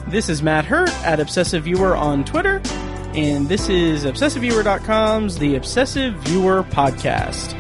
This is Matt Hurt at Obsessive Viewer on Twitter, and this is ObsessiveViewer.com's The Obsessive Viewer Podcast.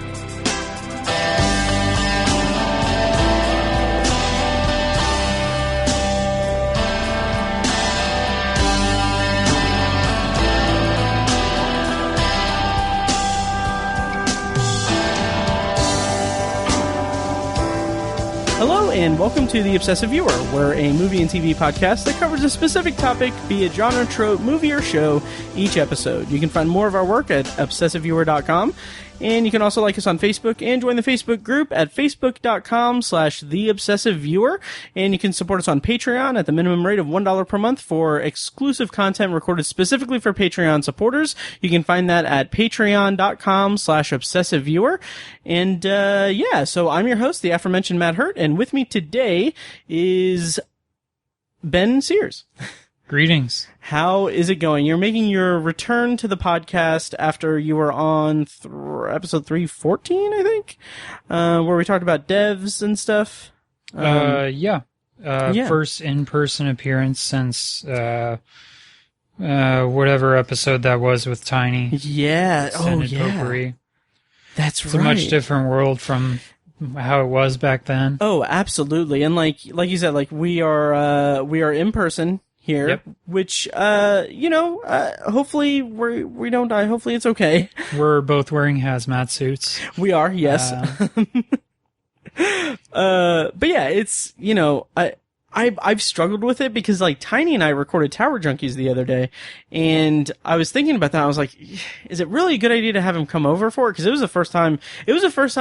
Hello, and welcome to The Obsessive Viewer. We're a movie and TV podcast that covers a specific topic, be it genre, trope, movie, or show, each episode. You can find more of our work at ObsessiveViewer.com, and you can also like us on Facebook and join the Facebook group at Facebook.com/TheObsessiveViewer, and you can support us on Patreon at the minimum rate of $1 per month for exclusive content recorded specifically for Patreon supporters. You can find that at Patreon.com/ObsessiveViewer. And, so I'm your host, the aforementioned Matt Hurt, and with me today is Ben Sears. Greetings. How is it going? You're making your return to the podcast after you were on episode 314, I think, where we talked about devs and stuff. First in-person appearance since whatever episode that was with Tiny. Yeah. Potpourri. That's right. It's a much different world from how it was back then. Oh, absolutely. And like you said, like we are in person here, yep. Which, hopefully we don't die. Hopefully it's okay. We're both wearing hazmat suits. We are, yes. But yeah, it's, I've struggled with it because like Tiny and I recorded Tower Junkies the other day, and I was thinking about that. I was like, is it really a good idea to have him come over for it? Because it was the first time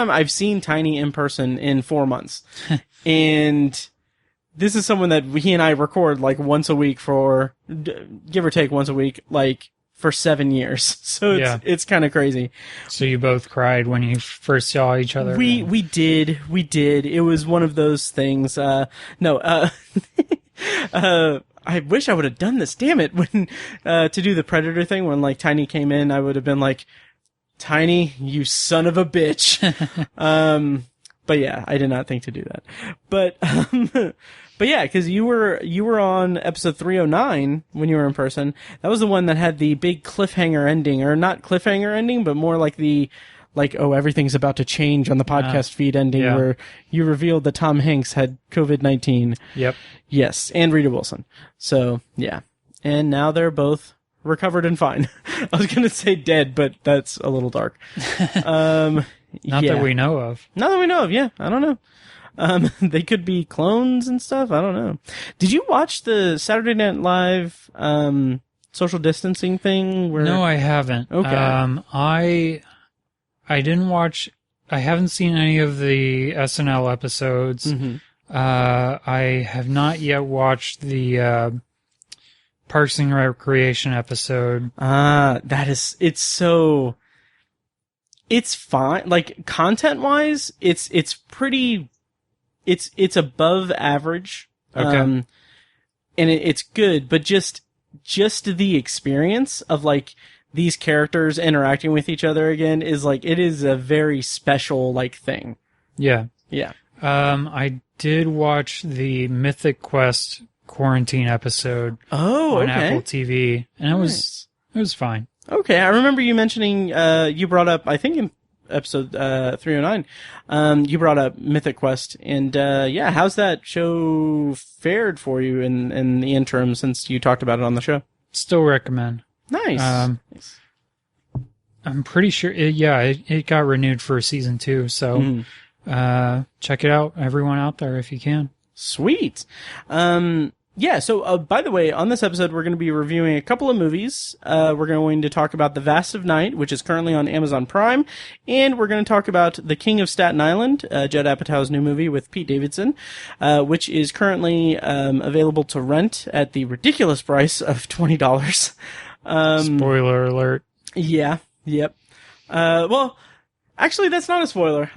I've seen Tiny in person in 4 months. And this is someone that he and I record like once a week for, give or take once a week, like for 7 years. So it's kind of crazy. So you both cried when you first saw each other? We did. It was one of those things. I wish I would have done this. Damn it. When, to do the Predator thing, when like Tiny came in, I would have been like, Tiny, you son of a bitch. But yeah, I did not think to do that. But yeah, because you were on episode 309 when you were in person. That was the one that had the big cliffhanger ending, or not cliffhanger ending, but more like everything's about to change on the podcast feed ending, where you revealed that Tom Hanks had COVID-19. Yep. Yes, and Rita Wilson. So yeah, and now they're both recovered and fine. I was gonna say dead, but that's a little dark. Not that we know of. Not that we know of, yeah. I don't know. They could be clones and stuff. I don't know. Did you watch the Saturday Night Live social distancing thing? No, I haven't. Okay. I didn't watch. I haven't seen any of the SNL episodes. Mm-hmm. I have not yet watched the Parks and Recreation episode. It's fine. Like, content-wise, it's pretty, it's above average. Okay. And it's good, but just the experience of, like, these characters interacting with each other again is, like, it is a very special, like, thing. Yeah. Yeah. I did watch the Mythic Quest quarantine episode on Apple TV, and it was fine. Okay, I remember you mentioning, you brought up, I think in episode 309, you brought up Mythic Quest, and how's that show fared for you in the interim since you talked about it on the show? Still recommend. Nice. I'm pretty sure, it got renewed for season 2, so check it out, everyone out there, if you can. Sweet. So, by the way, on this episode, we're going to be reviewing a couple of movies. We're going to talk about The Vast of Night, which is currently on Amazon Prime, and we're going to talk about The King of Staten Island, Judd Apatow's new movie with Pete Davidson, which is currently available to rent at the ridiculous price of $20. Spoiler alert. Yeah, yep. Well, actually, that's not a spoiler.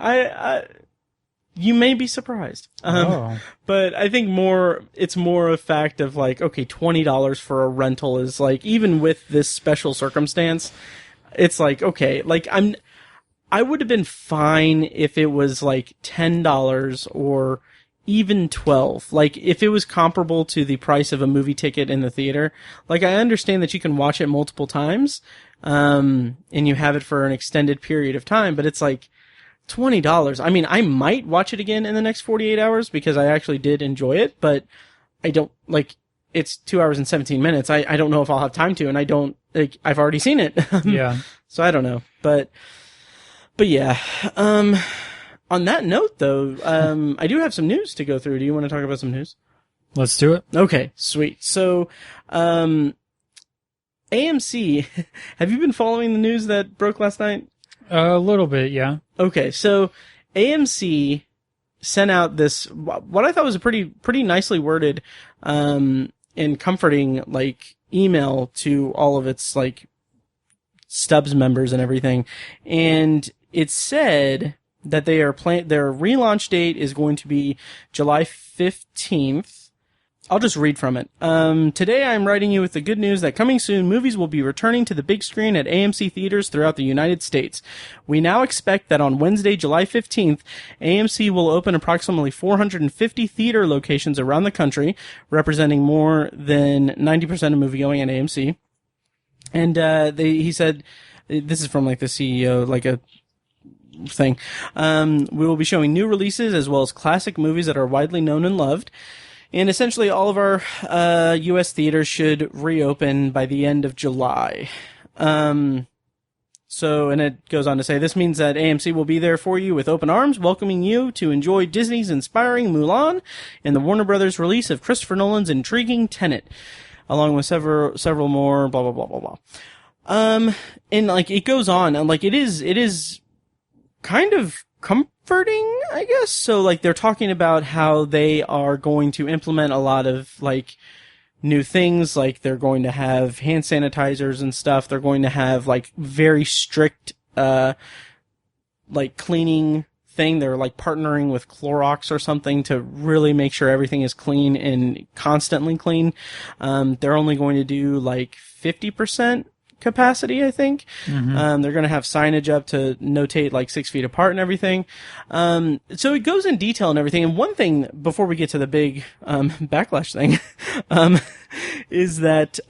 You may be surprised. But I think it's more a fact of like, okay, $20 for a rental is like, even with this special circumstance, it's like, okay, like I would have been fine if it was like $10 or even 12. Like, if it was comparable to the price of a movie ticket in the theater, like, I understand that you can watch it multiple times, and you have it for an extended period of time, but it's like $20. I mean, I might watch it again in the next 48 hours because I actually did enjoy it, but I don't, like, it's 2 hours and 17 minutes. I don't know if I'll have time to, and I don't, like, I've already seen it. Yeah. So I don't know, but yeah, on that note, though, I do have some news to go through. Do you want to talk about some news? Let's do it. Okay, sweet. So, AMC, have you been following the news that broke last night? A little bit, yeah. Okay, so AMC sent out this, what I thought was a pretty nicely worded, and comforting, like, email to all of its, like, Stubs members and everything. And it said that their relaunch date is going to be July 15th. I'll just read from it. Today I'm writing you with the good news that coming soon, movies will be returning to the big screen at AMC theaters throughout the United States. We now expect that on Wednesday, July 15th, AMC will open approximately 450 theater locations around the country, representing more than 90% of moviegoing at AMC. And he said, this is from like the CEO, like a thing. We will be showing new releases as well as classic movies that are widely known and loved. And essentially all of our U.S. theaters should reopen by the end of July. And it goes on to say, this means that AMC will be there for you with open arms, welcoming you to enjoy Disney's inspiring Mulan and the Warner Brothers release of Christopher Nolan's intriguing Tenet, along with several more, blah, blah, blah, blah, blah. And like, it goes on, and like, it is kind of comforting, I guess. So like, they're talking about how they are going to implement a lot of like new things, like they're going to have hand sanitizers and stuff. They're going to have like very strict, like cleaning thing. They're like partnering with Clorox or something to really make sure everything is clean and constantly clean. They're only going to do like 50% capacity, I think. Mm-hmm. They're going to have signage up to notate like 6 feet apart and everything. So it goes in detail and everything. And one thing before we get to the big, backlash thing, is that,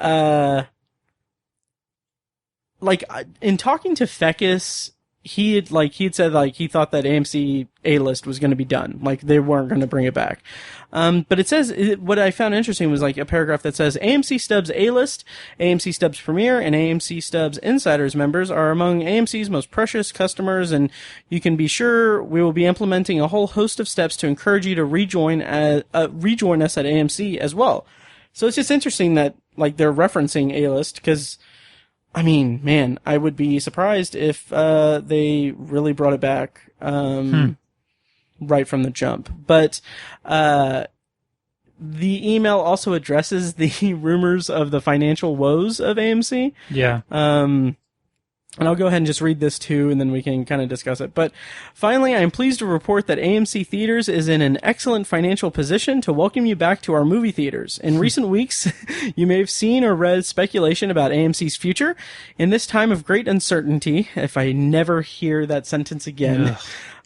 like in talking to Fecus, he had said like he thought that AMC A-List was going to be done, like they weren't going to bring it back. But it says, what I found interesting was like a paragraph that says AMC Stubs A-List, AMC Stubs Premier, and AMC Stubs Insiders members are among AMC's most precious customers, and you can be sure we will be implementing a whole host of steps to encourage you to rejoin us at AMC as well. So it's just interesting that like they're referencing A-List, because I mean, man, I would be surprised if they really brought it back right from the jump. But the email also addresses the rumors of the financial woes of AMC. Yeah. And I'll go ahead and just read this too, and then we can kind of discuss it. But finally, I am pleased to report that AMC Theaters is in an excellent financial position to welcome you back to our movie theaters. In recent weeks, you may have seen or read speculation about AMC's future. In this time of great uncertainty, if I never hear that sentence again,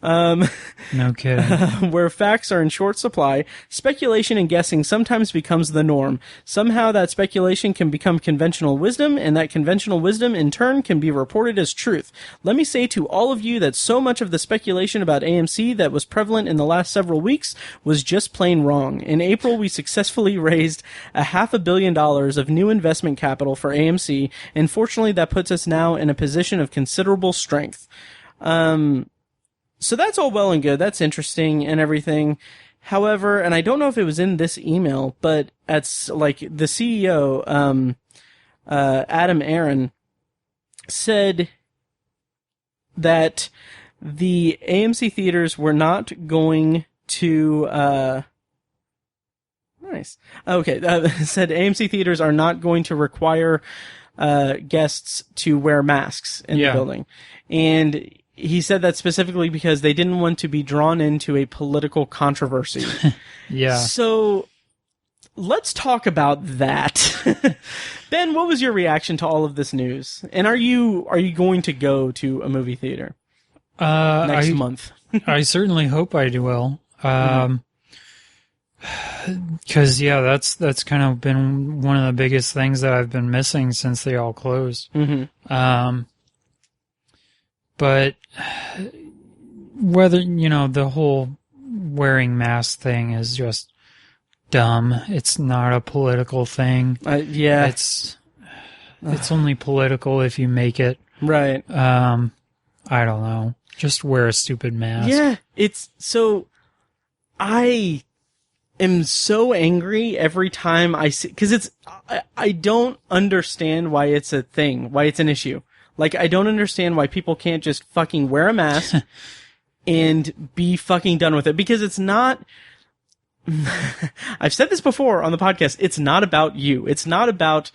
no kidding. Where facts are in short supply, speculation and guessing sometimes becomes the norm. Somehow that speculation can become conventional wisdom, and that conventional wisdom in turn can be reported as truth. Let me say to all of you that so much of the speculation about AMC that was prevalent in the last several weeks was just plain wrong. In April, we successfully raised $500 million of new investment capital for AMC, and fortunately that puts us now in a position of considerable strength. So that's all well and good. That's interesting and everything. However, and I don't know if it was in this email, but it's like the CEO, Adam Aron, said that the AMC theaters were not going to, nice. Okay. Said AMC theaters are not going to require, guests to wear masks in the building. And he said that specifically because they didn't want to be drawn into a political controversy. Yeah. So let's talk about that. Ben, what was your reaction to all of this news? And are you going to go to a movie theater next month? I certainly hope I do well. Because, yeah, that's kind of been one of the biggest things that I've been missing since they all closed. Mm-hmm. But whether, the whole wearing masks thing is just dumb. It's not a political thing. Yeah. It's only political if you make it. Right. I don't know. Just wear a stupid mask. Yeah. I am so angry every time I see, because I don't understand why it's a thing, why it's an issue. Like, I don't understand why people can't just fucking wear a mask and be fucking done with it, because it's not, I've said this before on the podcast, it's not about you. It's not about,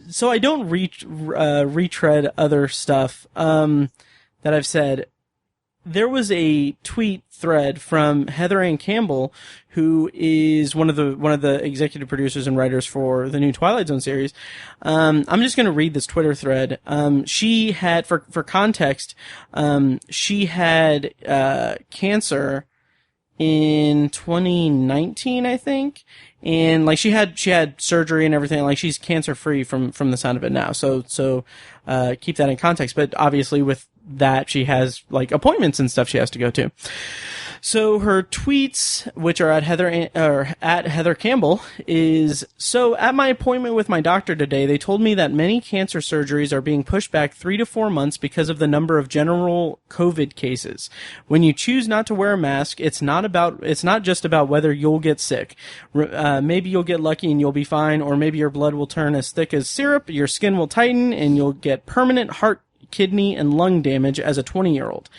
so I don't retread other stuff, that I've said. There was a tweet thread from Heather Ann Campbell, who is one of the executive producers and writers for the new Twilight Zone series. I'm just going to read this Twitter thread. She had, for context, she had cancer in 2019, I think. And she had surgery and everything. Like, she's cancer free from the sound of it now. So keep that in context. But obviously with that, she has appointments and stuff she has to go to. So her tweets, which are at Heather Campbell, is, so at my appointment with my doctor today, they told me that many cancer surgeries are being pushed back 3 to 4 months because of the number of general COVID cases. When you choose not to wear a mask, it's not just about whether you'll get sick. Maybe you'll get lucky and you'll be fine, or maybe your blood will turn as thick as syrup, your skin will tighten, and you'll get permanent heart, kidney, and lung damage as a 20-year-old.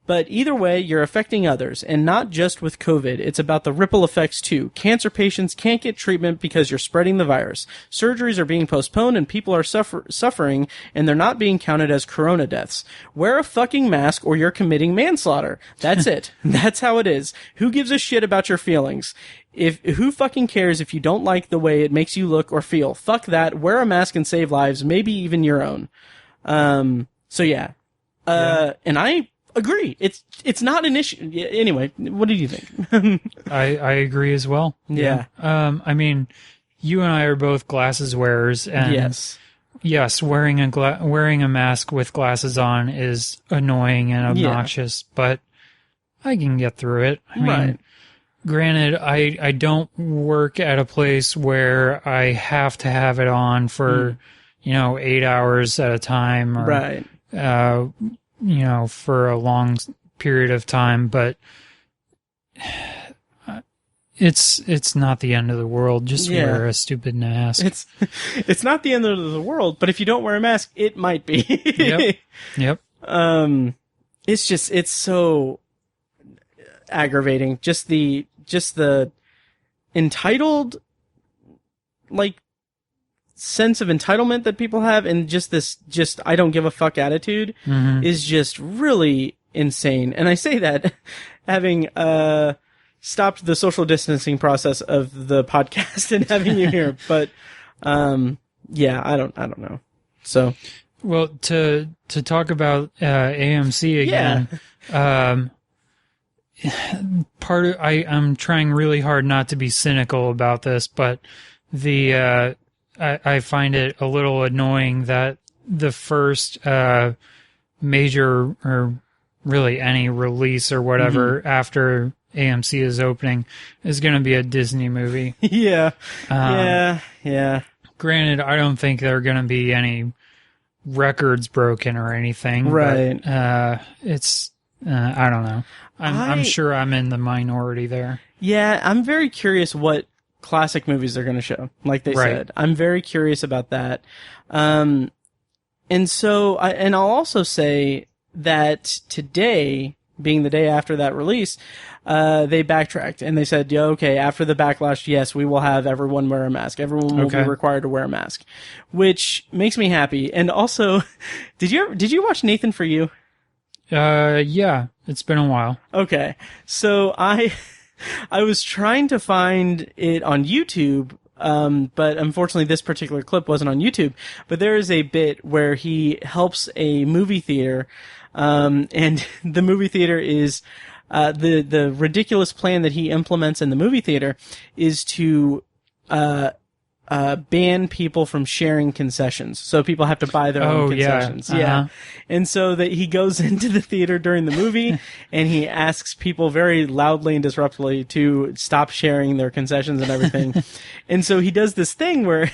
But either way, you're affecting others, and not just with COVID. It's about the ripple effects too. Cancer patients can't get treatment because you're spreading the virus. Surgeries are being postponed and people are suffering, and they're not being counted as corona deaths. Wear a fucking mask or you're committing manslaughter. That's it. That's how it is. Who gives a shit about your feelings? Who fucking cares if you don't like the way it makes you look or feel? Fuck that. Wear a mask and save lives, maybe even your own. So yeah. And I agree. It's not an issue. Anyway, what did you think? I agree as well. Yeah. I mean, you and I are both glasses wearers, and yes, wearing a mask with glasses on is annoying and obnoxious, but I can get through it. I mean, granted, I don't work at a place where I have to have it on for 8 hours at a time, or for a long period of time, but it's not the end of the world. Just wear a stupid mask. It's not the end of the world, but if you don't wear a mask, it might be. Yep. It's so aggravating. Just the entitled, sense of entitlement that people have, and this I don't give a fuck attitude is just really insane. And I say that having stopped the social distancing process of the podcast and having you here, but I don't know. So, well, to talk about AMC again, I'm trying really hard not to be cynical about this, but I find it a little annoying that the first major, or really any release or whatever after AMC is opening, is going to be a Disney movie. Yeah. Granted, I don't think there are going to be any records broken or anything. Right. But, I don't know. I'm sure I'm in the minority there. Yeah, I'm very curious what classic movies they're going to show, like they said. I'm very curious about that. And so, I'll also say that today, being the day after that release, they backtracked and they said, okay, after the backlash, yes, we will have everyone wear a mask. Everyone will be required to wear a mask, which makes me happy. And also, did you watch Nathan For You? Yeah, it's been a while. Okay. So I was trying to find it on YouTube, but unfortunately this particular clip wasn't on YouTube. But there is a bit where he helps a movie theater, and the movie theater is the ridiculous plan that he implements in the movie theater is to ban people from sharing concessions. So people have to buy their own concessions. Yeah. Yeah. And so that he goes into the theater during the movie and he asks people very loudly and disruptively to stop sharing their concessions and everything. And so he does this thing where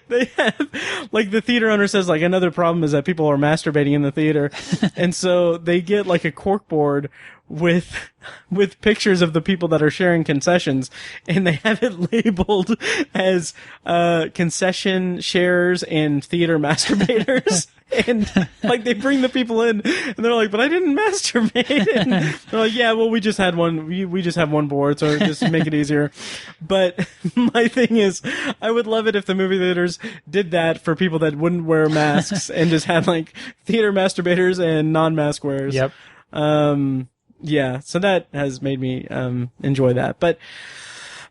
they have, like, the theater owner says, like, another problem is that people are masturbating in the theater. And so they get, like, a corkboard with pictures of the people that are sharing concessions, and they have it labeled as concession sharers and theater masturbators. And like they bring the people in and they're like, but I didn't masturbate. And they're like, yeah, well, we just had one, we just have one board, so just make it easier. But my thing is, I would love it if the movie theaters did that for people that wouldn't wear masks and just had like theater masturbators and non-mask wearers. Yep. Yeah, so that has made me enjoy that. But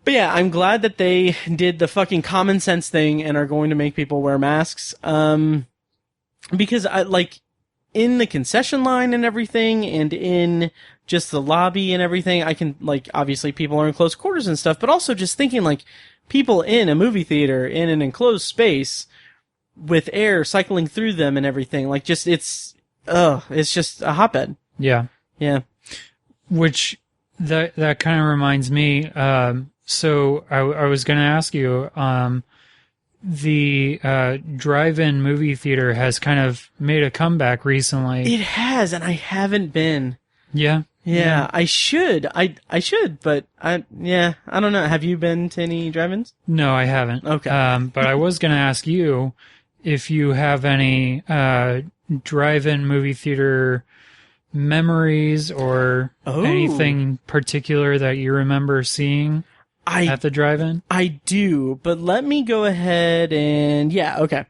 yeah, I'm glad that they did the fucking common sense thing and are going to make people wear masks. Because I like in the concession line and everything, and in just the lobby and everything, I can, like, obviously people are in close quarters and stuff, but also just thinking like people in a movie theater in an enclosed space with air cycling through them and everything, like, just it's just a hotbed. Yeah. Yeah. Which that kind of reminds me. So I was going to ask you. The drive-in movie theater has kind of made a comeback recently. It has, and I haven't been. Yeah. Yeah, I should. I should, but I don't know. Have you been to any drive-ins? No, I haven't. Okay. But I was going to ask you if you have any drive-in movie theater memories or anything particular that you remember seeing at the drive-in? I do, but let me go ahead and okay.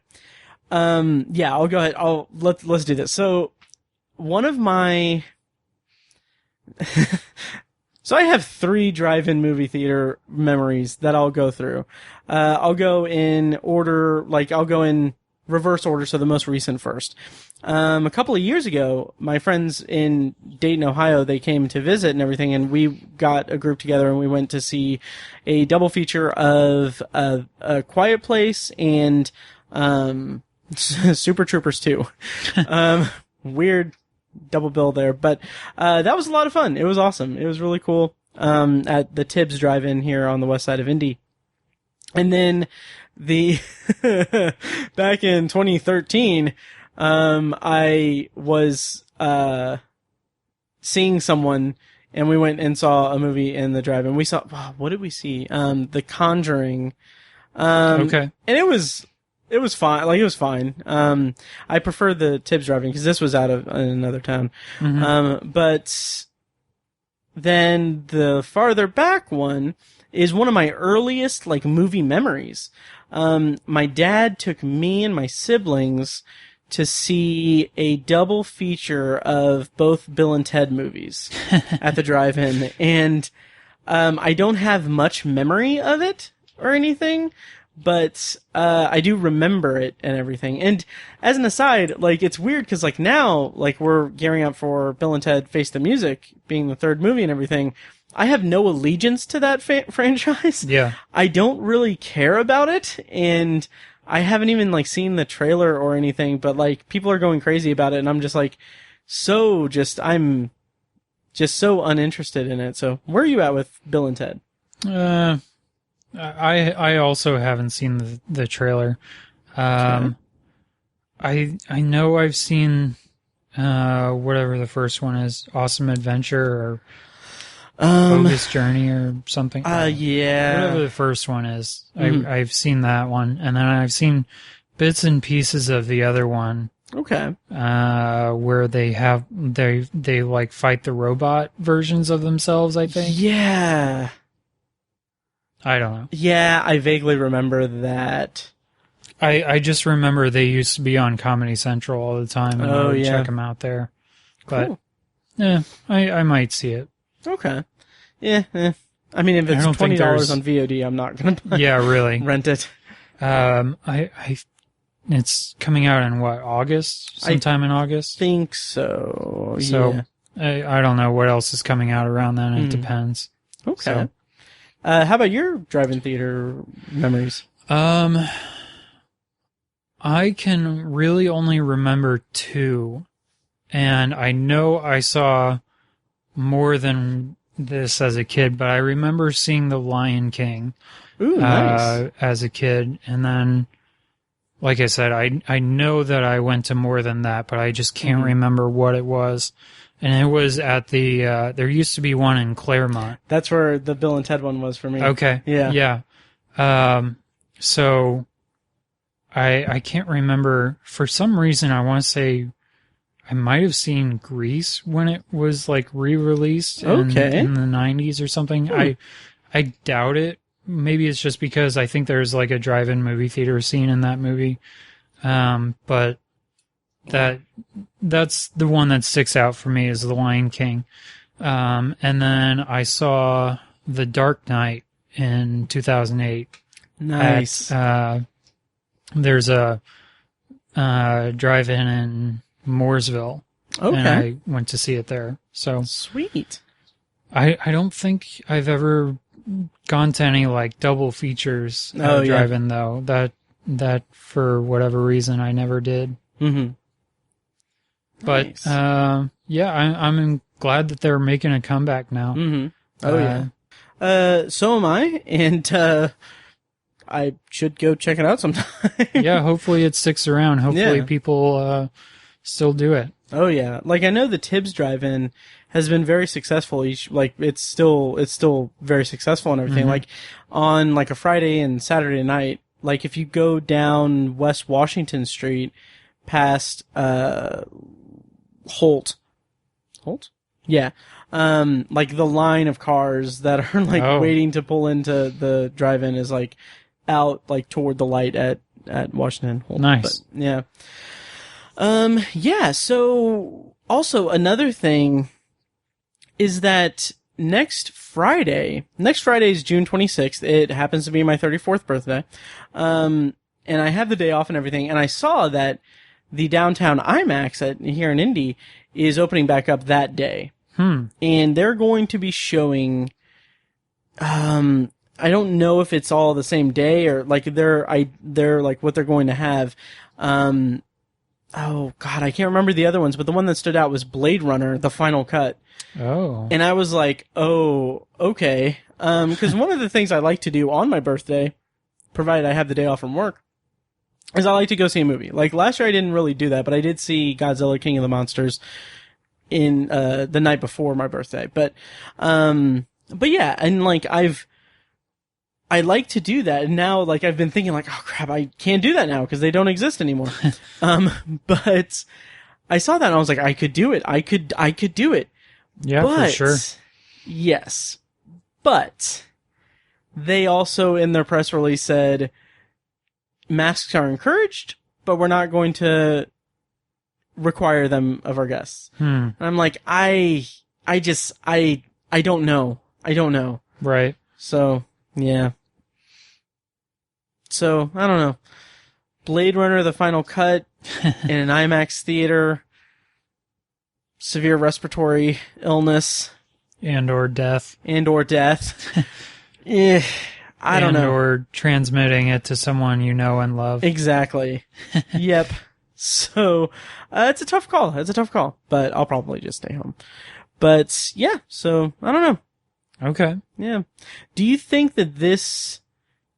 I'll go ahead. Let's do this. So one of my so I have 3 drive-in movie theater memories that I'll go through. I'll go in order, like I'll go in reverse order, so the most recent first. A couple of years ago, my friends in Dayton, Ohio, they came to visit and everything, and we got a group together and we went to see a double feature of A Quiet Place and Super Troopers 2. Weird double bill there, but that was a lot of fun. It was awesome. It was really cool at the Tibbs Drive-In here on the west side of Indy. And then back in 2013, I was seeing someone, and we went and saw a movie in the drive-in. We saw, what did we see? The Conjuring. Okay. And it was fine. Like, it was fine. I prefer the Tibbs Drive-In because this was out of another town. Mm-hmm. But then the farther back one is one of my earliest, like, movie memories. My dad took me and my siblings to see a double feature of both Bill and Ted movies at the drive-in. And I don't have much memory of it or anything, but I do remember it and everything. And as an aside, like, it's weird because, like, now, like, we're gearing up for Bill and Ted Face the Music being the 3rd movie and everything. I have no allegiance to that franchise. Yeah. I don't really care about it, and I haven't even, like, seen the trailer or anything, but, like, people are going crazy about it, and I'm just, like, I'm just so uninterested in it. So, where are you at with Bill and Ted? I also haven't seen the trailer. Okay. I know I've seen whatever the first one is, Awesome Adventure or Bogus Journey or something. Yeah. Whatever the first one is. Mm-hmm. I've seen that one. And then I've seen bits and pieces of the other one. Okay. Where they like fight the robot versions of themselves, I think. Yeah. I don't know. Yeah, I vaguely remember that. I just remember they used to be on Comedy Central all the time, and I would check them out there. But, cool. Yeah, I might see it. Okay. Yeah. I mean, if it's $20 on VOD, I'm not gonna really rent it. It's coming out in what, August? Sometime in August? Think so. So I don't know what else is coming out around then. It depends. Okay. So. How about your drive-in theater memories? I can really only remember 2, and I know I saw more than this as a kid, but I remember seeing The Lion King. Ooh, nice. As a kid, and then, like I said, I know that I went to more than that, but I just can't remember what it was. And it was at the, there used to be one in Claremont. That's where the Bill and Ted one was for me. Okay. Yeah. So I can't remember. For some reason, I want to say I might have seen Grease when it was like re-released in the 90s or something. I doubt it. Maybe it's just because I think there's like a drive-in movie theater scene in that movie. But that's the one that sticks out for me is The Lion King. And then I saw The Dark Knight in 2008. Nice. There's a drive-in in Mooresville. Okay. And I went to see it there. So sweet. I don't think I've ever gone to any like double features drive-in though. That for whatever reason I never did. Mm-hmm. But nice. I'm glad that they're making a comeback now. Mm-hmm. Oh yeah. So am I, and I should go check it out sometime. Yeah, hopefully it sticks around. Hopefully people still do it. Oh yeah, like I know the Tibbs Drive-In has been very successful. Like it's still very successful and everything. Like on like a Friday and Saturday night, like if you go down West Washington Street past Holt, yeah, like the line of cars that are like waiting to pull into the drive-in is like out like toward the light at Washington Holt. Nice. But, yeah. Yeah, so also another thing is that next Friday is June 26th. It happens to be my 34th birthday. And I have the day off and everything. And I saw that the downtown IMAX here in Indy is opening back up that day. And they're going to be showing, I don't know if it's all the same day or like they're like what they're going to have. Oh God, I can't remember the other ones, but the one that stood out was Blade Runner, the final cut. Oh. And I was like, oh, okay. Cause one of the things I like to do on my birthday, provided I have the day off from work, is I like to go see a movie. Like last year I didn't really do that, but I did see Godzilla King of the Monsters in, the night before my birthday. But yeah, and like I like to do that, and now, like, I've been thinking, like, oh crap, I can't do that now, because they don't exist anymore. But I saw that, and I was like, I could do it. I could do it. Yeah, but, for sure. Yes. But, they also, in their press release, said, masks are encouraged, but we're not going to require them of our guests. And I'm like, I don't know. I don't know. Right. So, yeah. So, I don't know. Blade Runner, the final cut, in an IMAX theater, severe respiratory illness. And or death. I don't know. Or transmitting it to someone you know and love. Exactly. Yep. So, it's a tough call. But I'll probably just stay home. But, yeah, so, I don't know. Okay. Yeah. Do you think that this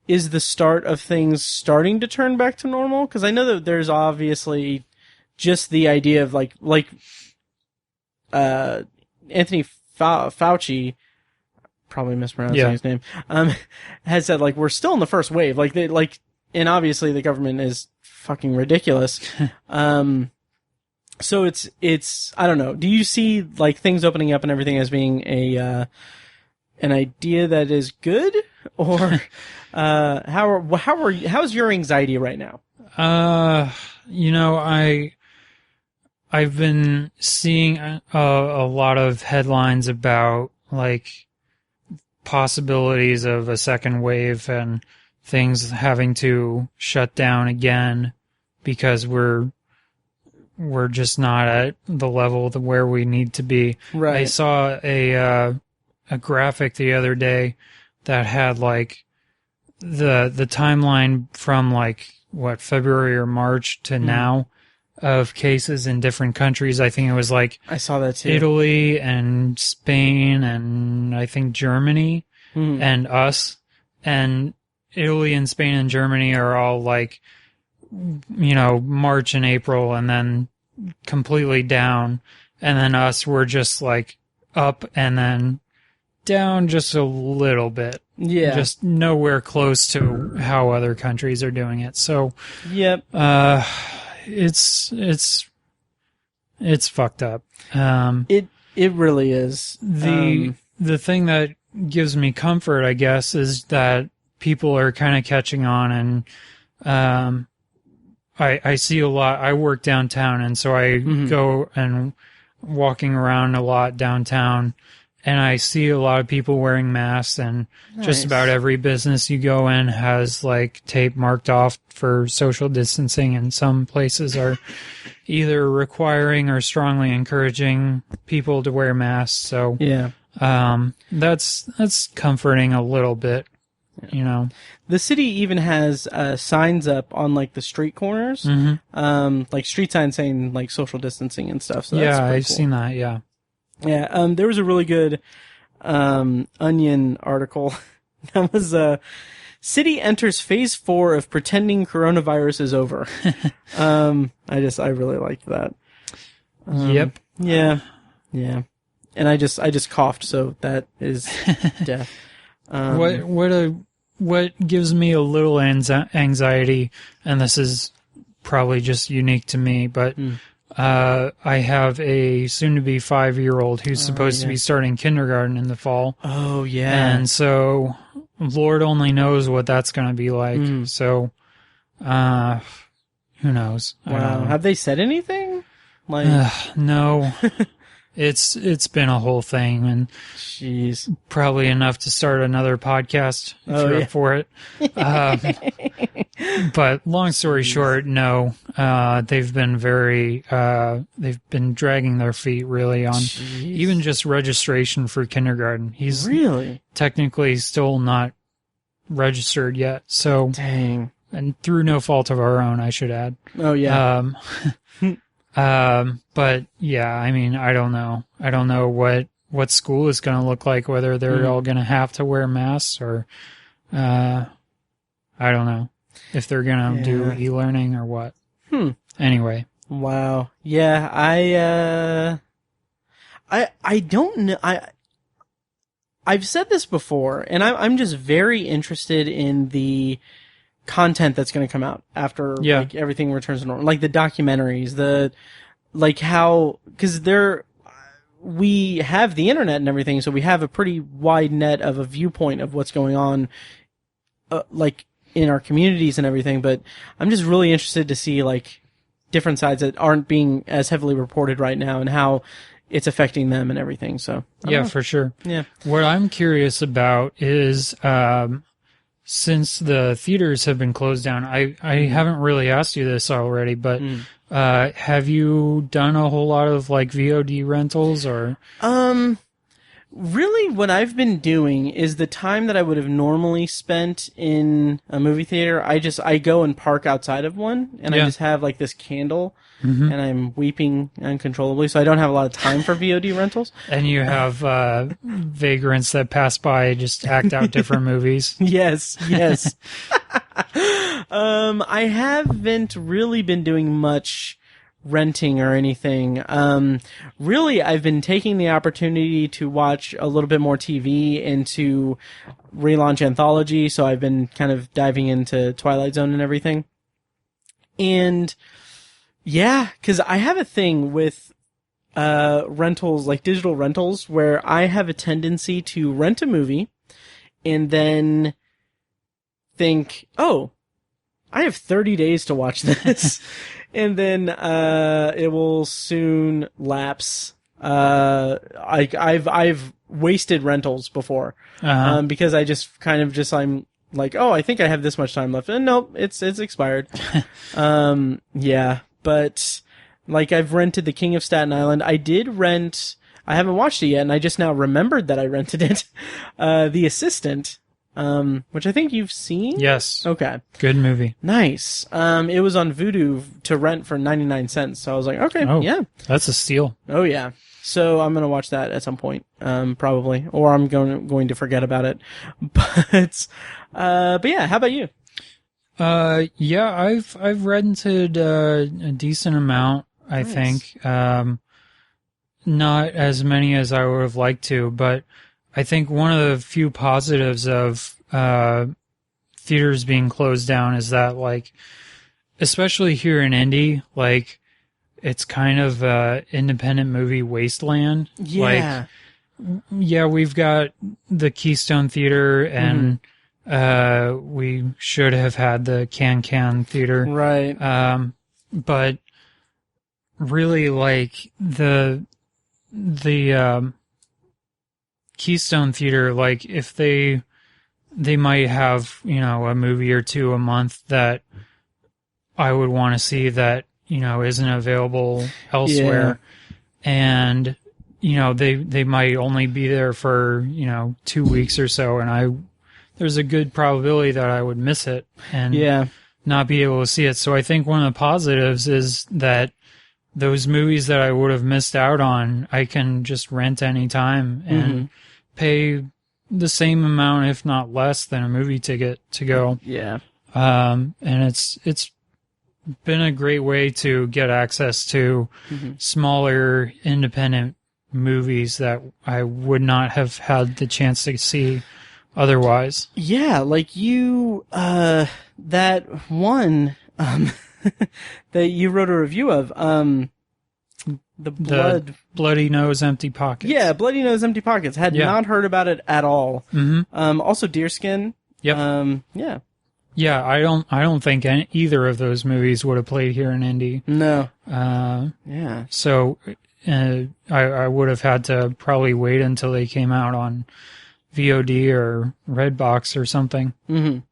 is the start of things starting to turn back to normal? Because I know that there's obviously just the idea of like Anthony Fauci, probably mispronouncing his name, has said like we're still in the first wave. And obviously the government is fucking ridiculous. So it's I don't know. Do you see like things opening up and everything as being an idea that is good, or how's your anxiety right now? I've been seeing a lot of headlines about like possibilities of a second wave and things having to shut down again because we're we're just not at the level where we need to be. Right. I saw a graphic the other day that had like the timeline from like February or March to now of cases in different countries. I think it was like I saw that too. Italy and Spain and I think Germany and us. And Italy and Spain and Germany are all like, March and April and then completely down. And then us, we're just like up and then down just a little bit. Yeah. Just nowhere close to how other countries are doing it. So, yep. It's fucked up. It really is. The thing that gives me comfort, I guess, is that people are kind of catching on, and I see a lot. I work downtown, and so I go and walking around a lot downtown, and I see a lot of people wearing masks, and just about every business you go in has like tape marked off for social distancing, and some places are either requiring or strongly encouraging people to wear masks. So yeah, that's comforting a little bit. The city even has signs up on like the street corners, like street signs saying like social distancing and stuff. So that's I've cool. seen that. Yeah. Yeah. There was a really good Onion article that was city enters phase 4 of pretending coronavirus is over. I really liked that. Yep. Yeah. Yeah. And I just coughed, so that is death. What gives me a little anxiety, and this is probably just unique to me, but I have a soon-to-be 5-year-old who's supposed to be starting kindergarten in the fall. Oh, yeah. And so, Lord only knows what that's going to be like. So, who knows? Wow. Have they said anything? Like, no. It's been a whole thing, and jeez, probably enough to start another podcast if you're up for it. But long story short, no, they've been they've been dragging their feet really on even just registration for kindergarten. He's really technically still not registered yet. So dang, and through no fault of our own, I should add. Oh yeah. But yeah, I mean, I don't know. I don't know what school is going to look like, whether they're all going to have to wear masks or, I don't know if they're going to do e-learning or what. Anyway. Wow. Yeah. I don't know. I've said this before, and I'm just very interested in the content that's going to come out after like everything returns to normal, like the documentaries, because we have the internet and everything, so we have a pretty wide net of a viewpoint of what's going on, like in our communities and everything. But I'm just really interested to see like different sides that aren't being as heavily reported right now and how it's affecting them and everything. So yeah, for sure. Yeah. What I'm curious about is, since the theaters have been closed down, I haven't really asked you this already, but have you done a whole lot of like VOD rentals or? Really what I've been doing is the time that I would have normally spent in a movie theater, I go and park outside of one, and I just have like this candle, and I'm weeping uncontrollably, so I don't have a lot of time for VOD rentals. And you have vagrants that pass by, just act out different movies. Yes. I haven't really been doing much renting or anything. Really, I've been taking the opportunity to watch a little bit more TV and to relaunch Anthology, so I've been kind of diving into Twilight Zone and everything. And yeah, because I have a thing with rentals, like digital rentals, where I have a tendency to rent a movie and then think, oh, I have 30 days to watch this. And then it will soon lapse. I've wasted rentals before, because I just I'm like, oh, I think I have this much time left, and nope, it's expired. Yeah, but Like, I've rented The King of Staten Island. I haven't watched it yet, and I just now remembered that I rented it. The Assistant, which I think you've seen? Yes. Okay. Good movie. Nice. It was on Vudu to rent for 99 cents, so I was like, okay, yeah. That's a steal. Oh, yeah. So I'm going to watch that at some point, probably, or I'm going to forget about it. But yeah, how about you? Yeah, I've rented a decent amount, I think. Not as many as I would have liked to, but I think one of the few positives of theaters being closed down is that, like, especially here in Indy, like, it's kind of independent movie wasteland. Yeah. Like, yeah, we've got the Keystone Theater, and we should have had the Can Theater. Right. But really, like, the Keystone Theater, like, if they might have, a movie or two a month that I would want to see that, isn't available elsewhere. Yeah. And, they might only be there for, 2 weeks or so. And there's a good probability that I would miss it and not be able to see it. So I think one of the positives is that those movies that I would have missed out on, I can just rent anytime and pay the same amount, if not less, than a movie ticket to go. Yeah. And it's been a great way to get access to smaller independent movies that I would not have had the chance to see otherwise. Yeah, like you, that one, that you wrote a review of, the Bloody Nose Empty Pockets. Yeah, Bloody Nose Empty Pockets. Had not heard about it at all. Also Deerskin. Yep. Yeah. Yeah, I don't think either of those movies would have played here in Indy. No. Yeah. So I would have had to probably wait until they came out on VOD or Redbox or something. What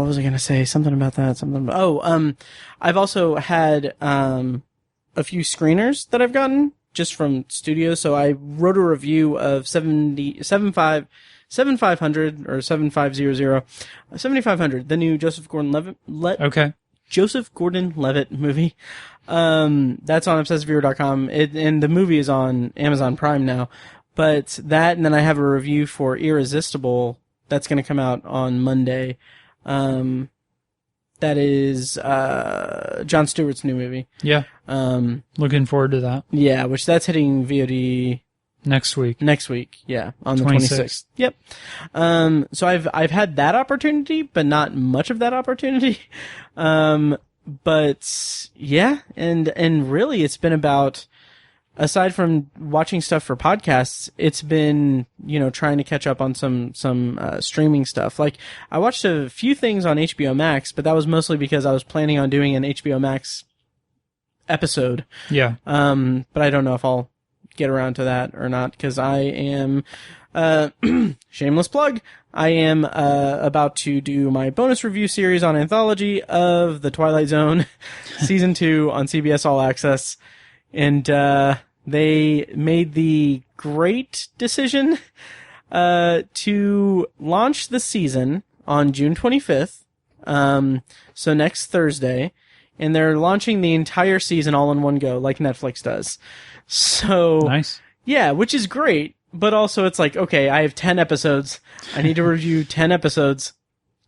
was I going to say? Something about that. I've also had a few screeners that I've gotten just from studios. So I wrote a review of 7500 or 7500, the new Joseph Gordon-Levitt. Okay. Joseph Gordon-Levitt movie. That's on ObsessiveViewer.com. And the movie is on Amazon Prime now. But that, and then I have a review for Irresistible that's going to come out on Monday. That is Jon Stewart's new movie. Yeah. Looking forward to that. Yeah, which that's hitting VOD next week. Yeah, on the 26th. Yep. So I've had that opportunity, but not much of that opportunity. But yeah, and really it's been about, aside from watching stuff for podcasts, it's been, trying to catch up on some streaming stuff. Like, I watched a few things on HBO Max, but that was mostly because I was planning on doing an HBO Max episode. Yeah. But I don't know if I'll get around to that or not, because I am, shameless plug, I am about to do my bonus review series on Anthology of The Twilight Zone, Season 2 on CBS All Access. And they made the great decision to launch the season on June 25th, so next Thursday, and they're launching the entire season all in one go, like Netflix does. So nice. Yeah, which is great, but also it's like, okay, I have 10 episodes. I need to review 10 episodes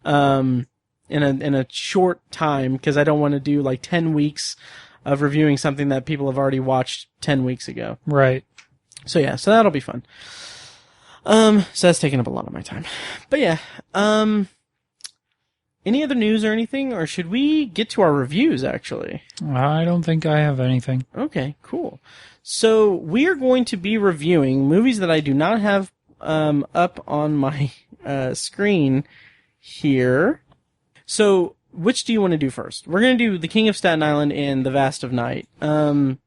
in a short time, because I don't want to do like 10 weeks of reviewing something that people have already watched 10 weeks ago. Right. So yeah, so that'll be fun. So that's taking up a lot of my time. But yeah, any other news or anything, or should we get to our reviews, actually? I don't think I have anything. Okay, cool. So we are going to be reviewing movies that I do not have up on my screen here. So which do you want to do first? We're going to do The King of Staten Island and The Vast of Night. Would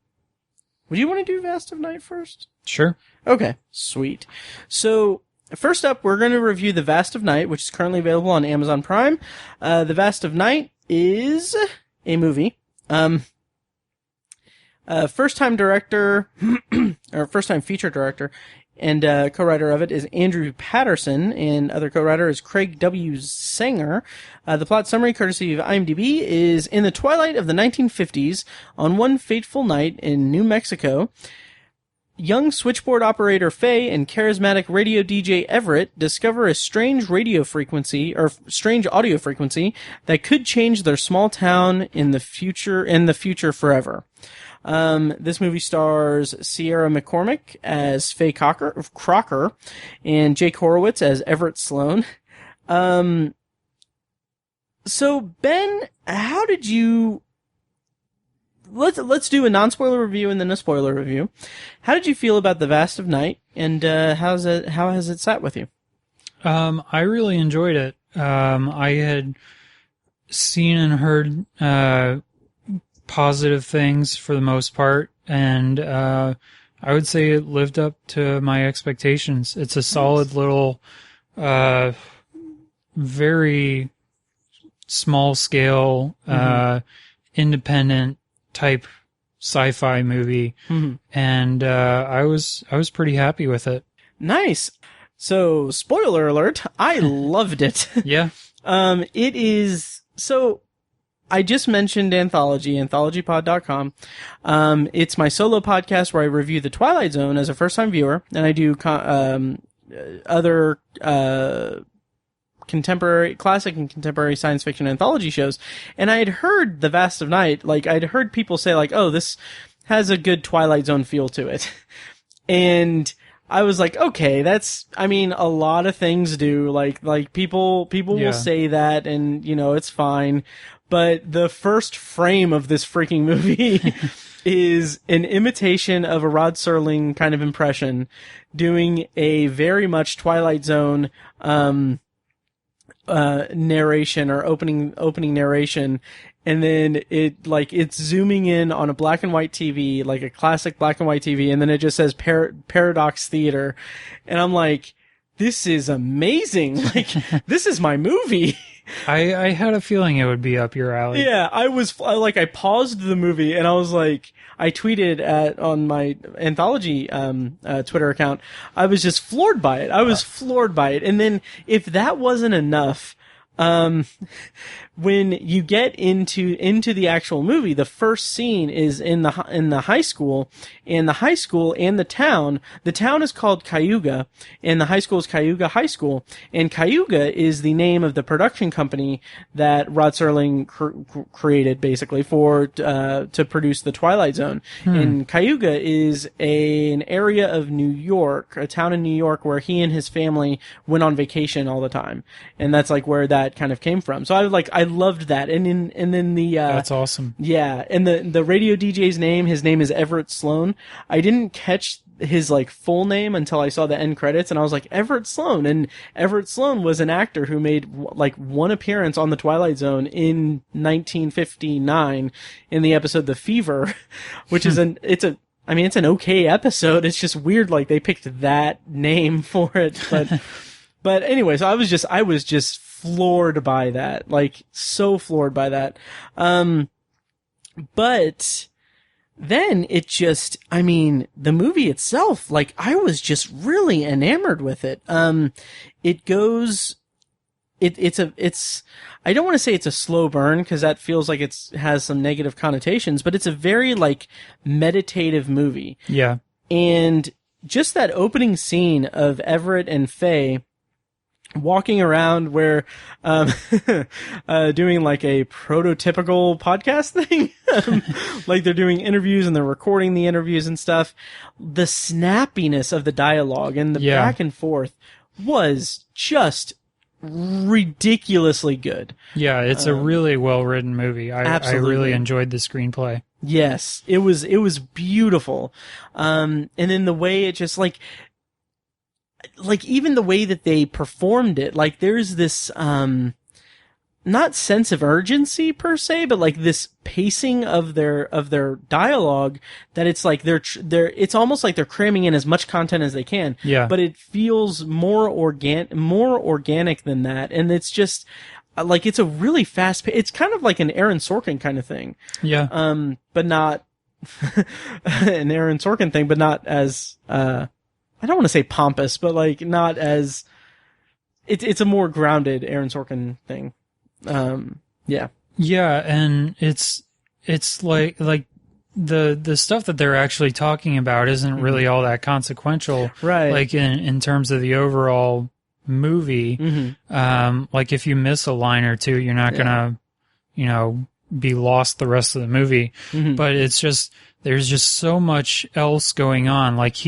you want to do Vast of Night first? Sure. Okay, sweet. So first up, we're going to review The Vast of Night, which is currently available on Amazon Prime. The Vast of Night is a movie. First-time director, or first-time feature director, and co-writer of it is Andrew Patterson, and other co-writer is Craig W. Sanger. The plot summary, courtesy of IMDb, is in the twilight of the 1950s, on one fateful night in New Mexico, young switchboard operator Faye and charismatic radio DJ Everett discover a strange audio frequency that could change their small town in the future forever. This movie stars Sierra McCormick as Faye Crocker and Jake Horowitz as Everett Sloan. So Ben, how did you... Let's do a non-spoiler review and then a spoiler review. How did you feel about The Vast of Night, and how has it sat with you? I really enjoyed it. I had seen and heard positive things for the most part, and I would say it lived up to my expectations. It's a solid little, very small scale, independent type sci-fi movie, and I was pretty happy with it. Nice. So, spoiler alert, I loved it. Yeah. It is so. I just mentioned Anthology, anthologypod.com. It's my solo podcast where I review The Twilight Zone as a first-time viewer, and I do other classic and contemporary science fiction anthology shows. And I had heard The Vast of Night, I'd heard people say oh, this has a good Twilight Zone feel to it. And I was like, okay, a lot of things do, people will say that, and, it's fine. But the first frame of this freaking movie is an imitation of a Rod Serling kind of impression, doing a very much Twilight Zone, narration or opening narration. And then it's zooming in on a black and white TV, like a classic black and white TV. And then it just says Paradox Theater. And I'm like, this is amazing. This is my movie. I had a feeling it would be up your alley. Yeah, I paused the movie and I was like, I tweeted on my Anthology Twitter account, I was just floored by it. I was floored by it. And then if that wasn't enough, when you get into the actual movie, the first scene is in the high school, and the high school and the town is called Cayuga, and the high school is Cayuga High School, and Cayuga is the name of the production company that Rod Serling created basically to produce the Twilight Zone. And Cayuga is an area of New York, a town in New York where he and his family went on vacation all the time, and that's where that kind of came from. So I loved that. And then that's awesome. Yeah. And the radio DJ's his name is Everett Sloan. I didn't catch his full name until I saw the end credits, and I was like, Everett Sloan. And Everett Sloan was an actor who made one appearance on the Twilight Zone in 1959 in the episode The Fever, which is it's an okay episode. It's just weird they picked that name for it, but anyway, so I was just floored by that, so floored by that. But then it just, the movie itself, I was just really enamored with it. It goes, it's, I don't want to say it's a slow burn, because that feels like it has some negative connotations, but it's a very, meditative movie. Yeah. And just that opening scene of Everett and Faye walking around where, doing a prototypical podcast thing. They're doing interviews and they're recording the interviews and stuff. The snappiness of the dialogue and the back and forth was just ridiculously good. Yeah, it's a really well-written movie. I really enjoyed the screenplay. Yes, it was beautiful. And then the way it just even the way that they performed it, there's this, not sense of urgency per se, but this pacing of their dialogue that it's it's almost like they're cramming in as much content as they can. Yeah. But it feels more organic than that. And it's just, like it's a really fast. It's kind of like an Aaron Sorkin kind of thing. Yeah. But not an Aaron Sorkin thing, but not as I don't want to say pompous, but like not as. It's a more grounded Aaron Sorkin thing. Yeah. Yeah, and it's like the stuff that they're actually talking about isn't really all that consequential, right? Like in terms of the overall movie. Like if you miss a line or two, you're not gonna, be lost the rest of the movie. But it's just there's just so much else going on. Like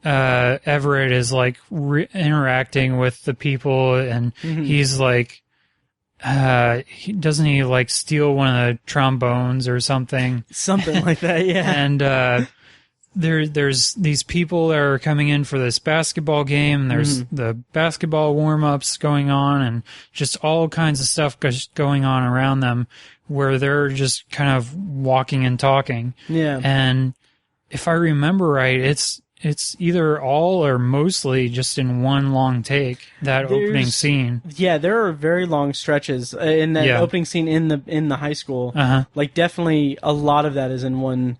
Everett is like interacting with the people, and he's like. Doesn't he like steal one of the trombones or something? Something like that, yeah. And there's these people that are coming in for this basketball game. There's the basketball warm-ups going on, and just all kinds of stuff going on around them, where they're just kind of walking and talking. Yeah. And if I remember right, it's either all or mostly just in one long take, opening scene. Yeah, there are very long stretches in that opening scene in the high school. Like definitely a lot of that is in one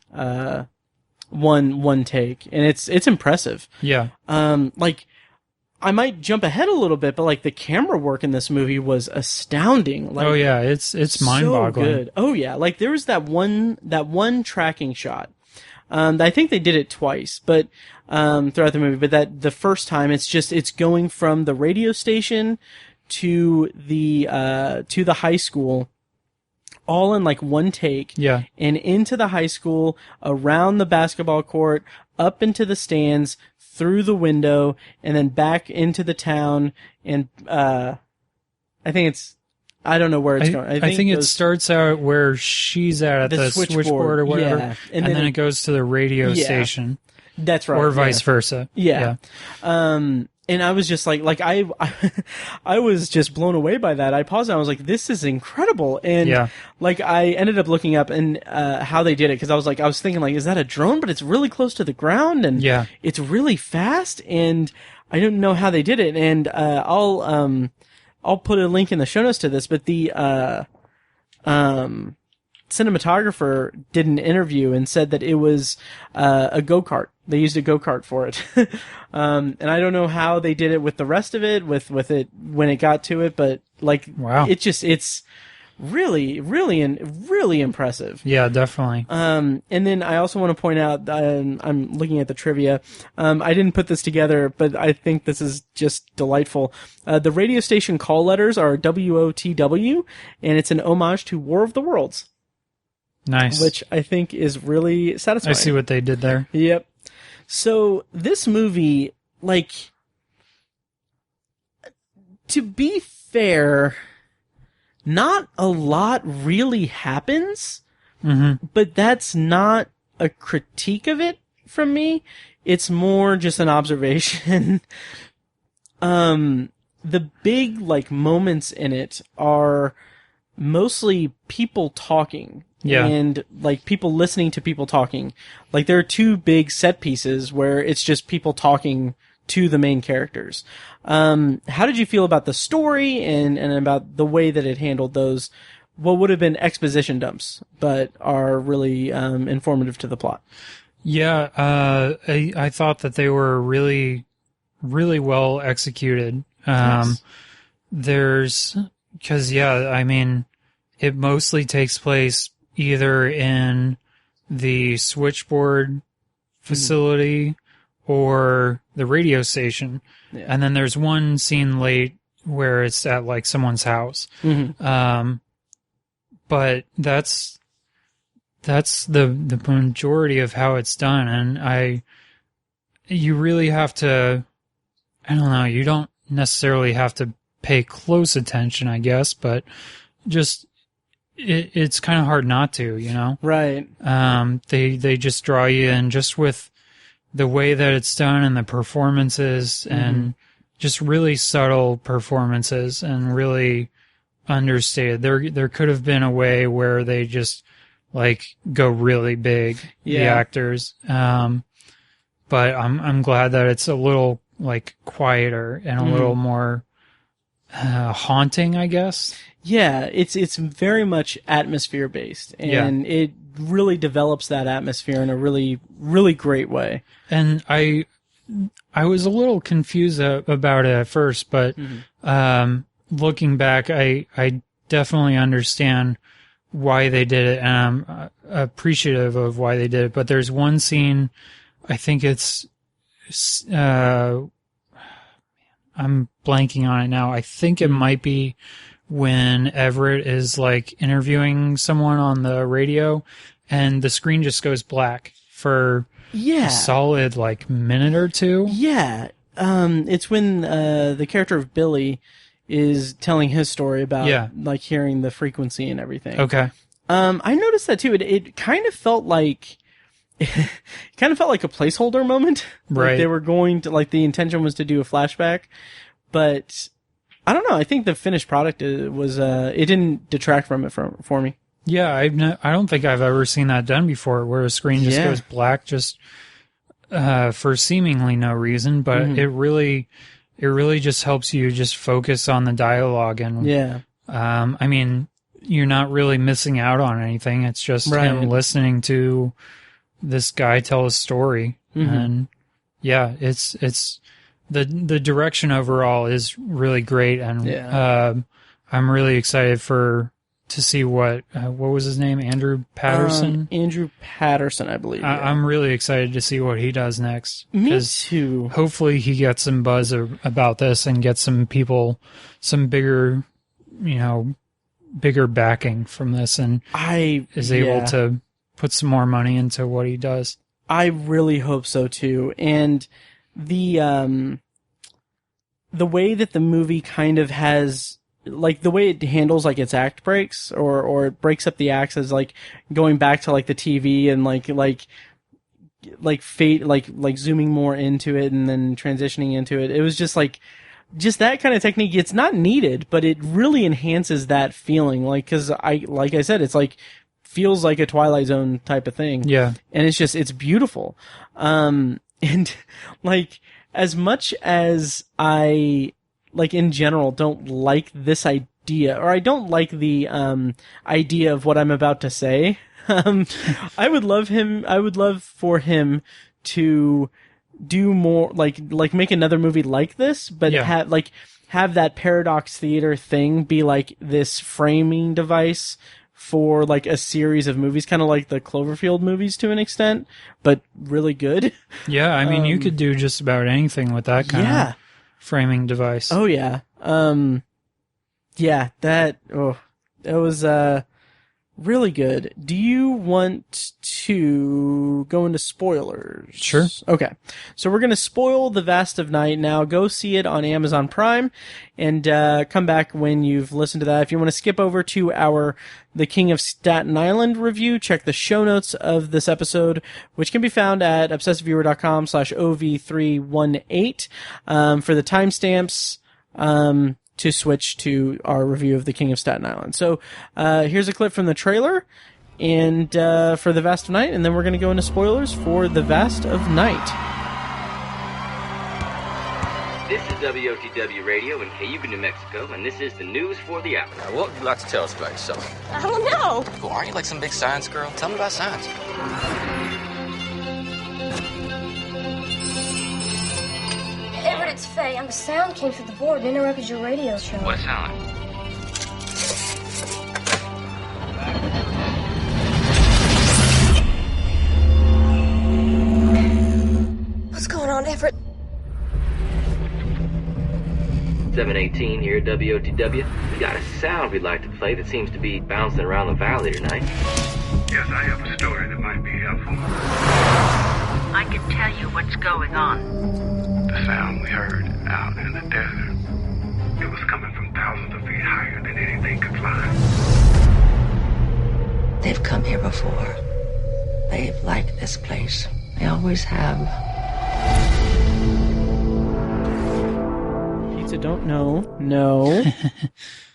take, and it's impressive. Yeah. Like I might jump ahead a little bit, but like the camera work in this movie was astounding. Like, oh yeah, it's mind-boggling. So good. Oh yeah, like there was that one tracking shot. I think they did it twice, but throughout the movie. But that the first time, it's going from the radio station to the high school, all in like one take. Yeah. And into the high school, around the basketball court, up into the stands, through the window, and then back into the town. And I think it's. I don't know where it's going. I think it starts out where she's at the switchboard or whatever, and then it goes to the radio station. That's right. Or vice versa. Yeah. And I was just like I was just blown away by that. I paused and I was like, this is incredible. And like I ended up looking up and how they did it, because I was thinking like, is that a drone? But it's really close to the ground, and it's really fast, and I don't know how they did it. And I'll put a link in the show notes to this, but the cinematographer did an interview and said that it was a go-kart. They used a go-kart for it. And I don't know how they did it with the rest of it, with it when it got to it, but like, wow. It's really, really impressive. Yeah, definitely. And then I also want to point out, I'm looking at the trivia. I didn't put this together, but I think this is just delightful. The radio station call letters are WOTW, and it's an homage to War of the Worlds. Nice. Which I think is really satisfying. I see what they did there. Yep. So this movie, like, to be fair, not a lot really happens, but that's not a critique of it from me. It's more just an observation. The big, like, moments in it are mostly people talking. Yeah. And, like, people listening to people talking. Like, there are two big set pieces where it's just people talking to the main characters. How did you feel about the story and about the way that it handled those, what would have been exposition dumps, but are really informative to the plot? Yeah, I thought that they were really, really well executed. Yes. I mean, it mostly takes place either in the switchboard facility or the radio station. Yeah. And then there's one scene late where it's at like someone's house. But that's the majority of how it's done. And you really have to, I don't know, you don't necessarily have to pay close attention, I guess, but just, it's kind of hard not to, you know? Right. They just draw you in just with the way that it's done and the performances and just really subtle performances and really understated. There could have been a way where they just like go really big, the actors. But I'm glad that it's a little like quieter and a little more haunting, I guess. Yeah, it's very much atmosphere based, and it really develops that atmosphere in a really, really great way. And I was a little confused about it at first, but looking back, I definitely understand why they did it, and I'm appreciative of why they did it. But there's one scene, I think it's, I'm blanking on it now. I think it might be when Everett is like interviewing someone on the radio, and the screen just goes black for a solid like minute or two. Yeah. It's when the character of Billy is telling his story about like hearing the frequency and everything. Okay. I noticed that too. It kind of felt like a placeholder moment. Right. Like they were going to, like, the intention was to do a flashback, but I don't know. I think the finished product was it didn't detract from it for me. Yeah, I don't think I've ever seen that done before, where a screen just goes black just for seemingly no reason, but it really just helps you just focus on the dialogue. And I mean, you're not really missing out on anything. It's just him listening to this guy tell a story. And it's the direction overall is really great, and I'm really excited to see what was his name? Andrew Patterson? Andrew Patterson, I believe. I'm really excited to see what he does next. Me too. Hopefully he gets some buzz about this and gets some people, some bigger backing from this, and is able to put some more money into what he does. I really hope so too. And the way that the movie kind of has, like, the way it handles, like, its act breaks, or it breaks up the acts as, like, going back to, like, the TV and like fate, like zooming more into it and then transitioning into it. It was just that kind of technique. It's not needed, but it really enhances that feeling. Like, cause like I said, it's like, feels like a Twilight Zone type of thing. Yeah. And it's beautiful. And like, as much as I, like, in general, don't like this idea, or I don't like the idea of what I'm about to say, I would love for him to do more, like make another movie like this, but have that Paradox Theater thing be like this framing device for, like, a series of movies, kind of like the Cloverfield movies to an extent, but really good. Yeah, I mean, you could do just about anything with that kind of framing device. Oh, yeah. That was really good. Do you want to go into spoilers? Sure. Okay. So we're going to spoil The Vast of Night now. Go see it on Amazon Prime, and come back when you've listened to that. If you want to skip over to our The King of Staten Island review, check the show notes of this episode, which can be found at obsessiveviewer.com/OV318 for the timestamps to switch to our review of The King of Staten Island. So here's a clip from the trailer and for The Vast of Night, and then we're going to go into spoilers for The Vast of Night. This is WOTW Radio in Cayuga, New Mexico, and this is the news for the hour. Now, what would you like to tell us about yourself? I don't know. Well, aren't you like some big science girl? Tell me about science. Everett, it's Faye. A sound came through the board and interrupted your radio show. What sound? What's going on, Everett? 718 here at WOTW. We got a sound we'd like to play that seems to be bouncing around the valley tonight. Yes, I have a story that might be helpful. I can tell you what's going on. The sound we heard out in the desert, it was coming from thousands of feet higher than anything could fly. They've come here before. They've liked this place. They always have. Pizza don't know. No.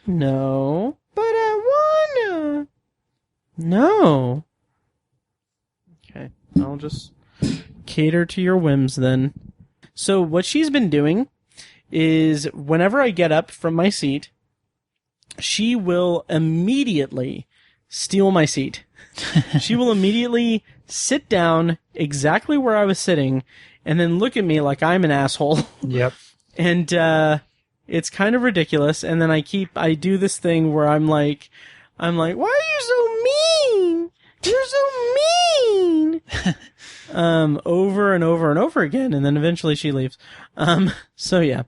No. But I wanna. No. Okay. I'll just cater to your whims then. So what she's been doing is whenever I get up from my seat, she will immediately steal my seat. She will immediately sit down exactly where I was sitting and then look at me like I'm an asshole. Yep. And it's kind of ridiculous. And then I do this thing where I'm like, why are you so mean? You're so mean. Over and over and over again. And then eventually she leaves. So yeah.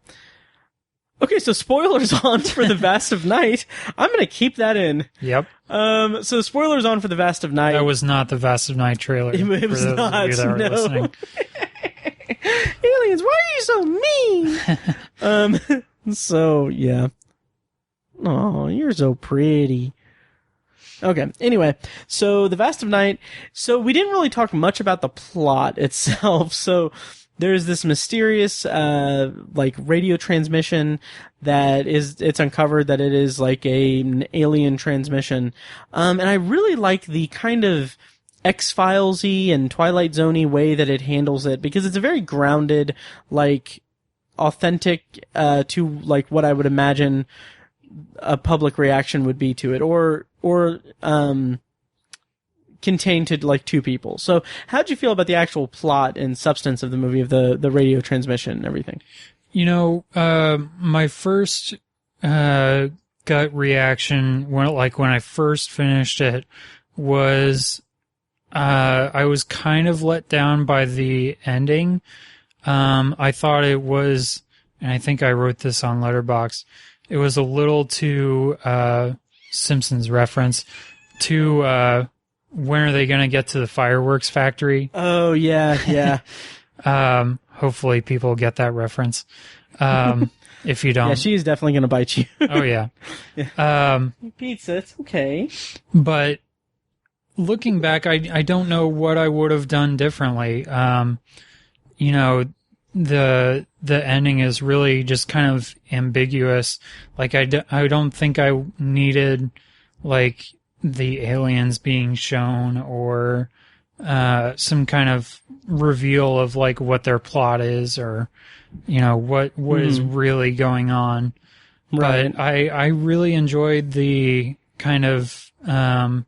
Okay, so spoilers on for The Vast of Night. I'm going to keep that in. Yep. So spoilers on for The Vast of Night. That was not the Vast of Night trailer. It was for those not, of you that were no. listening. Aliens, why are you so mean? So, yeah. Oh, you're so pretty. Okay, anyway, so The Vast of Night. So we didn't really talk much about the plot itself. So there's this mysterious, radio transmission that it's uncovered that it is like an alien transmission. And I really like the kind of X-Files-y and Twilight Zone-y way that it handles it, because it's a very grounded, authentic, to, what I would imagine a public reaction would be to it, or contained to, two people. So how'd you feel about the actual plot and substance of the movie, of the radio transmission and everything? My first, gut reaction when I first finished it was, I was kind of let down by the ending. I thought it was, and I think I wrote this on Letterboxd, it was a little too, Simpsons reference, too, when are they going to get to the fireworks factory? Oh, yeah. Hopefully people get that reference. If you don't. Yeah, she's definitely going to bite you. Oh, yeah. Pizza, it's okay. But looking back, I don't know what I would have done differently. The ending is really just kind of ambiguous. I don't think I needed, the aliens being shown, or some kind of reveal of what their plot is, or what is really going on. Right. But I really enjoyed the kind of not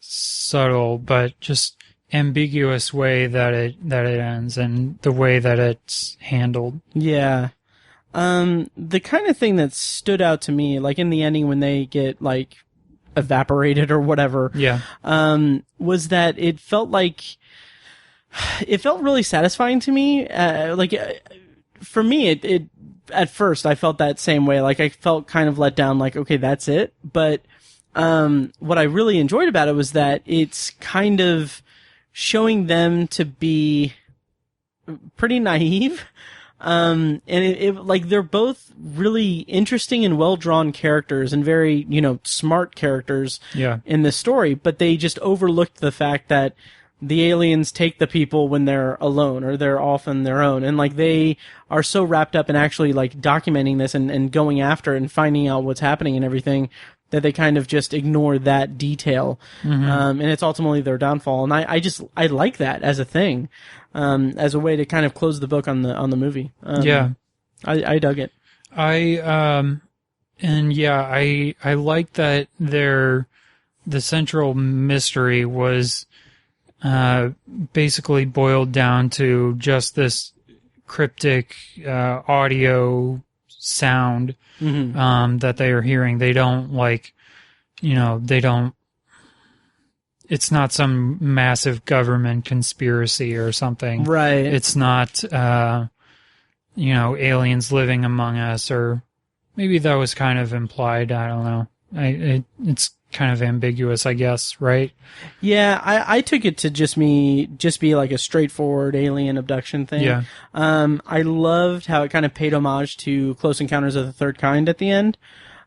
subtle, but just ambiguous way that it ends, and the way that it's handled. Yeah. The kind of thing that stood out to me, in the ending when they get, evaporated or whatever, yeah, was that it felt really satisfying to me. For me, it at first I felt that same way. I felt kind of let down, okay, that's it. But, what I really enjoyed about it was that it's kind of showing them to be pretty naive. And they're both really interesting and well-drawn characters, and very, smart characters, yeah, in this story, but they just overlooked the fact that the aliens take the people when they're alone, or they're off on their own. And they are so wrapped up in actually documenting this and going after it and finding out what's happening and everything, that they kind of just ignore that detail. Mm-hmm. And it's ultimately their downfall. And I like that as a thing, as a way to kind of close the book on the movie. Yeah. I dug it. I like that the central mystery was, basically boiled down to just this cryptic, audio sound, that they are hearing. They don't it's not some massive government conspiracy or something. Right. It's not, aliens living among us, or maybe that was kind of implied. I don't know. It's kind of ambiguous, I guess, right? Yeah, I took it to just be a straightforward alien abduction thing. Yeah. I loved how it kind of paid homage to Close Encounters of the Third Kind at the end.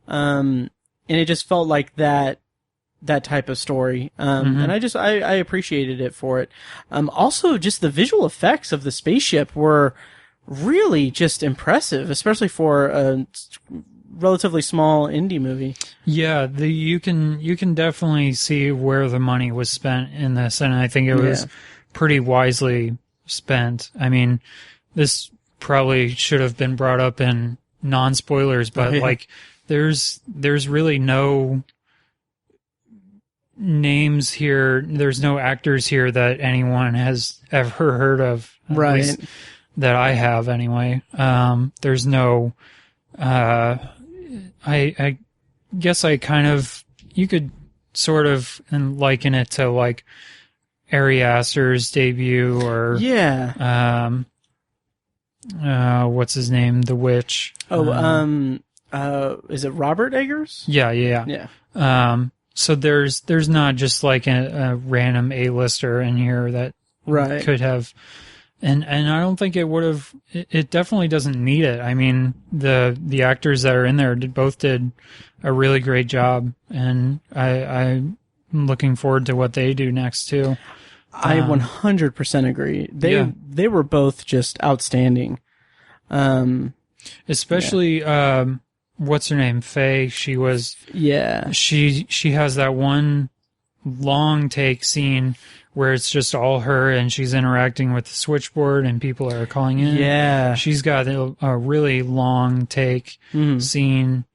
And it just felt like that type of story. And I appreciated it for it. Also, just the visual effects of the spaceship were really just impressive, especially for a relatively small indie movie. Yeah, you can definitely see where the money was spent in this, and I think it was pretty wisely spent. I mean, this probably should have been brought up in non-spoilers, but like there's really no names here. There's no actors here that anyone has ever heard of. Right. That I have anyway. There's no, I guess I kind of, you could sort of liken it to like Ari Aster's debut or, what's his name? The Witch. Is it Robert Eggers? Yeah. So there's not just like a random A-lister in here that could have, and I don't think it would have. It definitely doesn't need it. I mean, the actors that are in there both did a really great job, and I'm looking forward to what they do next too. I 100% agree. They were both just outstanding. Especially what's her name? Faye. She was She has that one long take scene where it's just all her and she's interacting with the switchboard and people are calling in. Yeah. She's got a really long take scene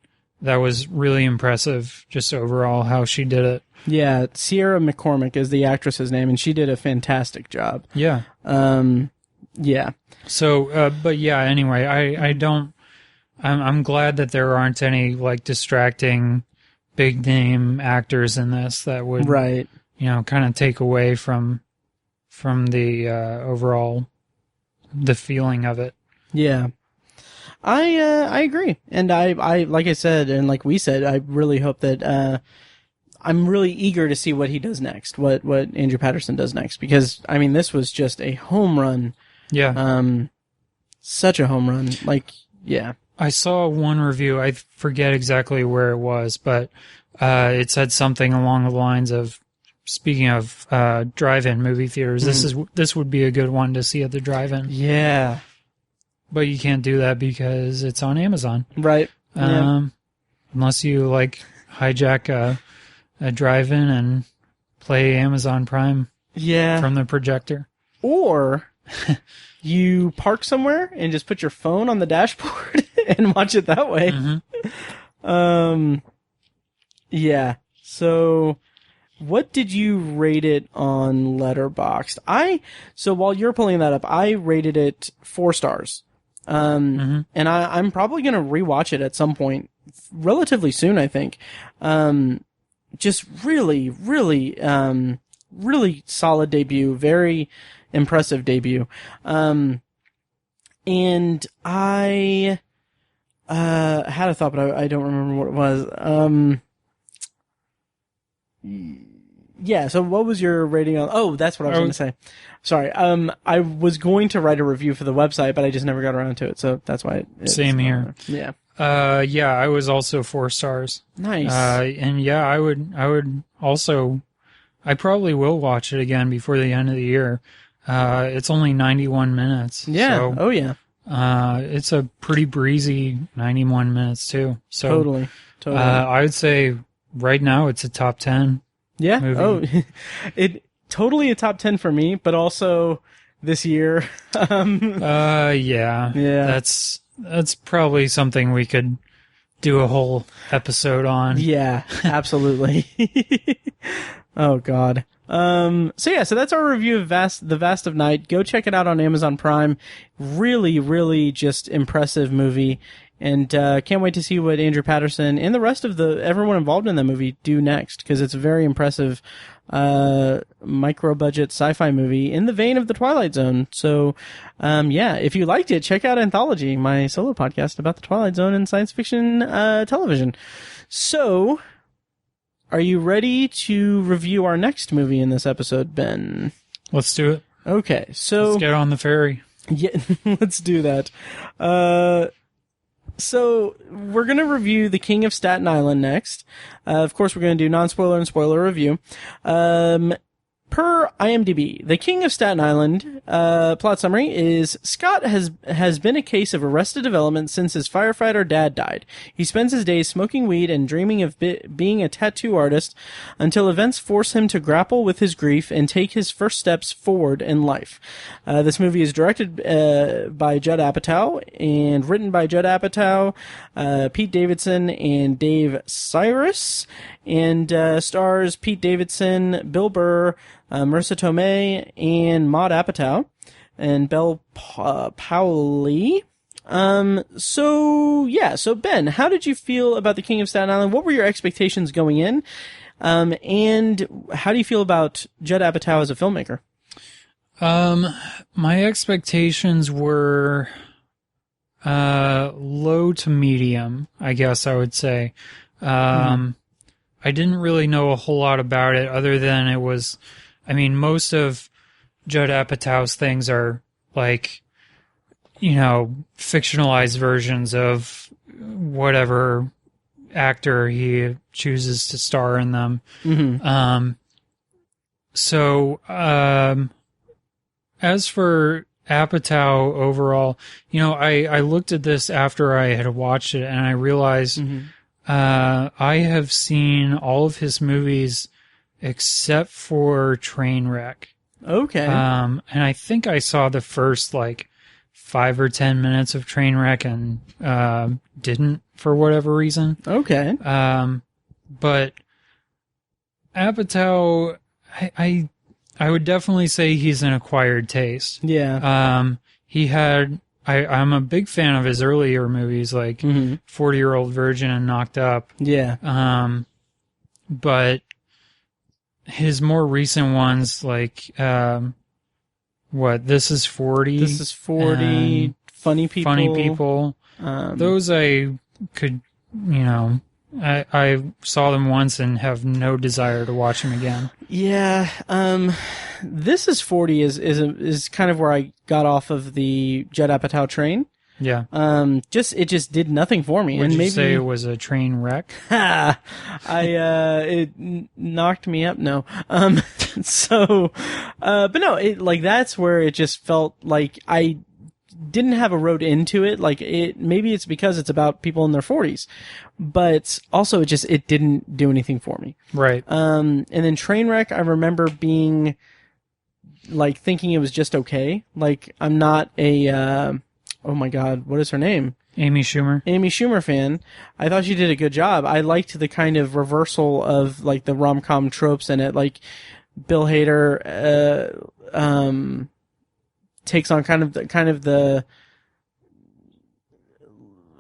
that was really impressive, just overall how she did it. Yeah, Sierra McCormick is the actress's name, and she did a fantastic job. Yeah. Yeah. So, but yeah, anyway, I'm glad that there aren't any like distracting big name actors in this that would, kind of take away from the overall, the feeling of it. Yeah. I agree. And I, like I said, and like we said, I really hope that, I'm really eager to see what he does next, what Andrew Patterson does next, because I mean, this was just a home run. Yeah. Such a home run. Like, yeah. I saw one review. I forget exactly where it was, but it said something along the lines of, speaking of drive-in movie theaters, this would be a good one to see at the drive-in. Yeah. But you can't do that because it's on Amazon. Right. Unless you like hijack a drive-in and play Amazon Prime from the projector. Or you park somewhere and just put your phone on the dashboard and watch it that way. Yeah. So what did you rate it on Letterboxd? So while you're pulling that up, I rated it 4 stars. And I'm probably going to rewatch it at some point relatively soon, I think. Just really, really, really solid debut. Very impressive debut. And I, had a thought, but I don't remember what it was. Yeah, so what was your rating on... Oh, that's what I was going to say. Sorry. I was going to write a review for the website, but I just never got around to it, so that's why Same here. Yeah. Yeah, I was also 4 stars. Nice. And yeah, I would also... I probably will watch it again before the end of the year. It's only 91 minutes. Yeah. So, oh, yeah. It's a pretty breezy 91 minutes, too. So, Totally. I would say right now it's a top 10. Yeah. Movie. Oh, it totally a top 10 for me, but also this year. Yeah. That's probably something we could do a whole episode on. Yeah, absolutely. Oh God. So that's our review of The Vast of Night. Go check it out on Amazon Prime. Really, really just impressive movie. And can't wait to see what Andrew Patterson and the rest of everyone involved in the movie do next, because it's a very impressive micro-budget sci-fi movie in the vein of The Twilight Zone. So, if you liked it, check out Anthology, my solo podcast about the Twilight Zone and science fiction television. So, are you ready to review our next movie in this episode, Ben? Let's do it. Okay, so... Let's get on the ferry. Yeah, let's do that. So, we're going to review The King of Staten Island next. Of course, we're going to do non-spoiler and spoiler review. Per IMDb, The King of Staten Island, plot summary is Scott has been a case of arrested development since his firefighter dad died. He spends his days smoking weed and dreaming of being a tattoo artist until events force him to grapple with his grief and take his first steps forward in life. This movie is directed by Judd Apatow and written by Judd Apatow, Pete Davidson, and Dave Cyrus, and stars Pete Davidson, Bill Burr, Marissa Tomei, and Maud Apatow, and Belle Powley. So Ben, how did you feel about The King of Staten Island? What were your expectations going in? And how do you feel about Judd Apatow as a filmmaker? My expectations were low to medium, I guess I would say. I didn't really know a whole lot about it other than it was, most of Judd Apatow's things are like, fictionalized versions of whatever actor he chooses to star in them. Mm-hmm. As for Apatow overall, I looked at this after I had watched it and I realized I have seen all of his movies except for Trainwreck. Okay. And I think I saw the first 5 or 10 minutes of Trainwreck and didn't for whatever reason. Okay. But Apatow, I would definitely say he's an acquired taste. Yeah. I'm a big fan of his earlier movies, like 40-Year-Old Virgin and Knocked Up. Yeah. But his more recent ones, like, This Is 40? This Is 40, Funny People. Those I could, I saw them once and have no desire to watch them again. Yeah. This Is 40 is kind of where I got off of the Judd Apatow train. Yeah. It just did nothing for me. Would and you maybe say it was a train wreck? it knocked me up. No. But no, that's where it just felt like I didn't have a road into it. Maybe it's because it's about people in their 40s, but also it didn't do anything for me. Right. And then Trainwreck, I remember being thinking it was just okay. I'm not a, oh my God, what is her name? Amy Schumer fan. I thought she did a good job. I liked the kind of reversal of the rom-com tropes in it. Bill Hader, takes on kind of the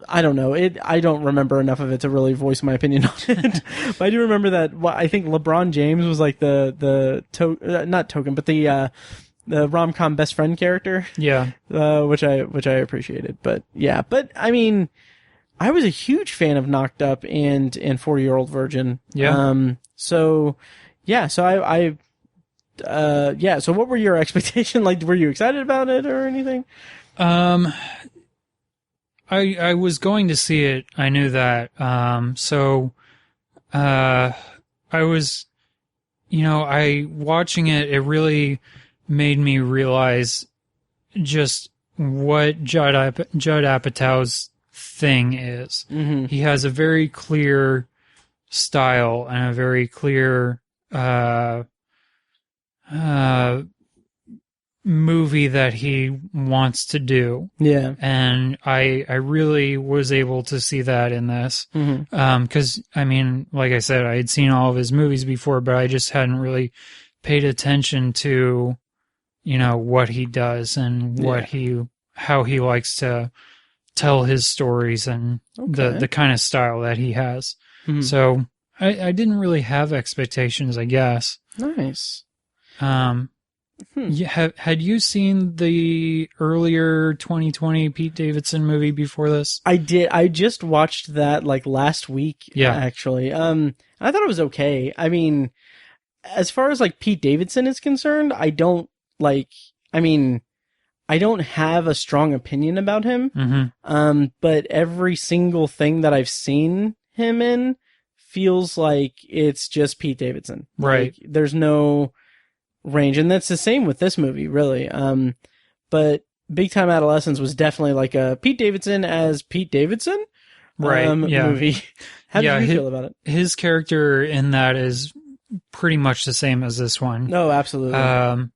I don't know. I don't remember enough of it to really voice my opinion on it. But I do remember that I think LeBron James was not token, but the rom-com best friend character. Yeah. Which I appreciated. But yeah, I was a huge fan of Knocked Up and 40-Year-Old Virgin. Yeah. So what were your expectations? Were you excited about it or anything? I was going to see it. I knew that. I was, watching it, it really made me realize just what Judd Apatow's thing is. Mm-hmm. He has a very clear style and a very clear, movie that he wants to do. Yeah. And I really was able to see that in this. Mm-hmm. 'Cause like I said, I had seen all of his movies before, but I just hadn't really paid attention to, what he does and how he likes to tell his stories and the kind of style that he has. Mm-hmm. So I didn't really have expectations, I guess. Nice. Had you seen the earlier 2020 Pete Davidson movie before this? I did. I just watched that last week. Yeah. Actually. I thought it was okay. As far as Pete Davidson is concerned, I don't have a strong opinion about him. Mm-hmm. But every single thing that I've seen him in feels like it's just Pete Davidson. Right. There's no range, and that's the same with this movie, really. But Big Time Adolescence was definitely like a Pete Davidson as Pete Davidson movie. How did you feel about it? His character in that is pretty much the same as this one. No, absolutely.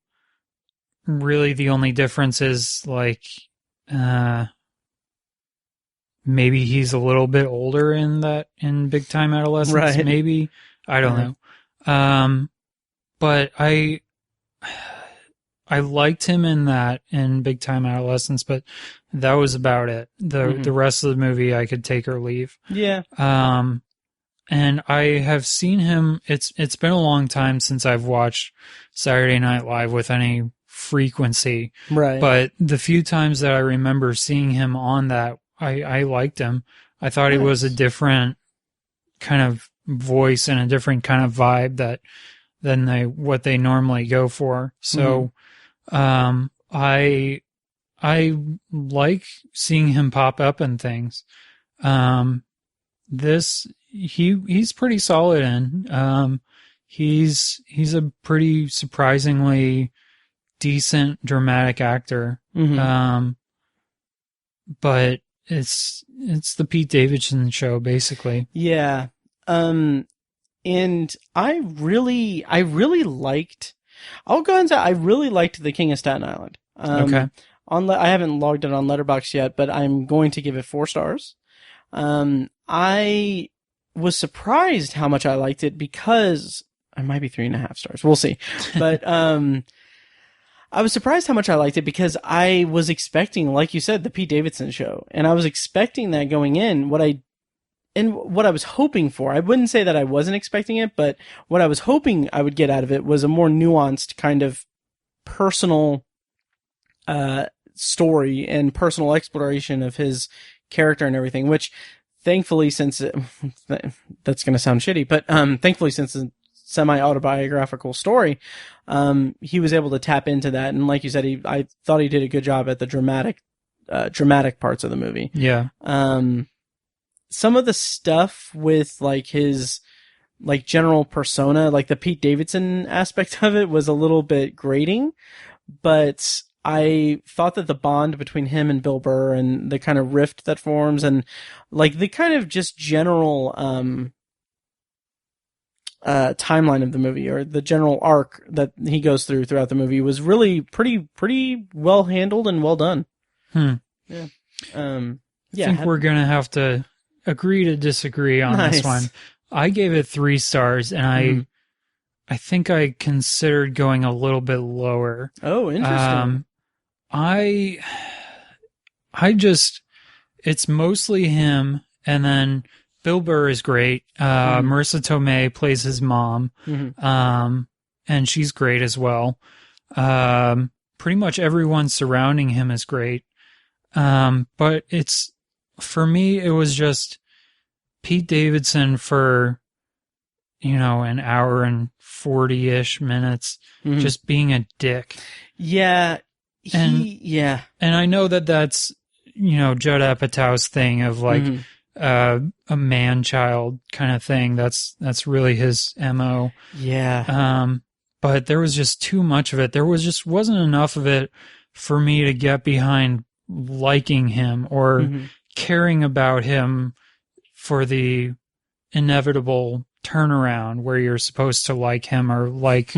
Really, the only difference is like maybe he's a little bit older in Big Time Adolescence. Right. Maybe, I don't know. But I liked him in Big Time Adolescence, but that was about it. The rest of the movie I could take or leave. Yeah. And I have seen him. It's been a long time since I've watched Saturday Night Live with any frequency. Right. But the few times that I remember seeing him on that, I liked him. I thought he was a different kind of voice and a different kind of vibe than what they normally go for. So, I like seeing him pop up in things. He's pretty solid in. He's a pretty surprisingly decent dramatic actor. But it's the Pete Davidson show, basically. Yeah. And I really liked, I'll go into, I really liked The King of Staten Island. Okay. I haven't logged it on Letterboxd yet, but I'm going to give it 4 stars. I was surprised how much I liked it because I might be 3.5 stars. We'll see. But, I was surprised how much I liked it because I was expecting, like you said, the Pete Davidson show. And I was expecting that going in. What I was hoping for, I wouldn't say that I wasn't expecting it, but what I was hoping I would get out of it was a more nuanced kind of personal story and personal exploration of his character and everything, which thankfully, since that's going to sound shitty, but thankfully, since it's a semi-autobiographical story, he was able to tap into that. And like you said, I thought he did a good job at the dramatic parts of the movie. Yeah. Some of the stuff with like his like general persona, like the Pete Davidson aspect of it was a little bit grating, but I thought that the bond between him and Bill Burr and the kind of rift that forms and like the kind of just general, timeline of the movie or the general arc that he goes throughout the movie was really pretty well handled and well done. Yeah. I think we're going to have to agree to disagree on this one. I gave it 3 stars and I think I considered going a little bit lower. Oh, interesting. I just, it's mostly him, and then Bill Burr is great. Marissa Tomei plays his mom, and she's great as well. Pretty much everyone surrounding him is great. But for me, it was just Pete Davidson for, an hour and 40-ish minutes, just being a dick. Yeah. And I know that's, Judd Apatow's thing of like a man-child kind of thing. That's really his MO. Yeah. But there was just too much of it. There wasn't enough of it for me to get behind liking him or caring about him for the inevitable turnaround where you're supposed to like him or like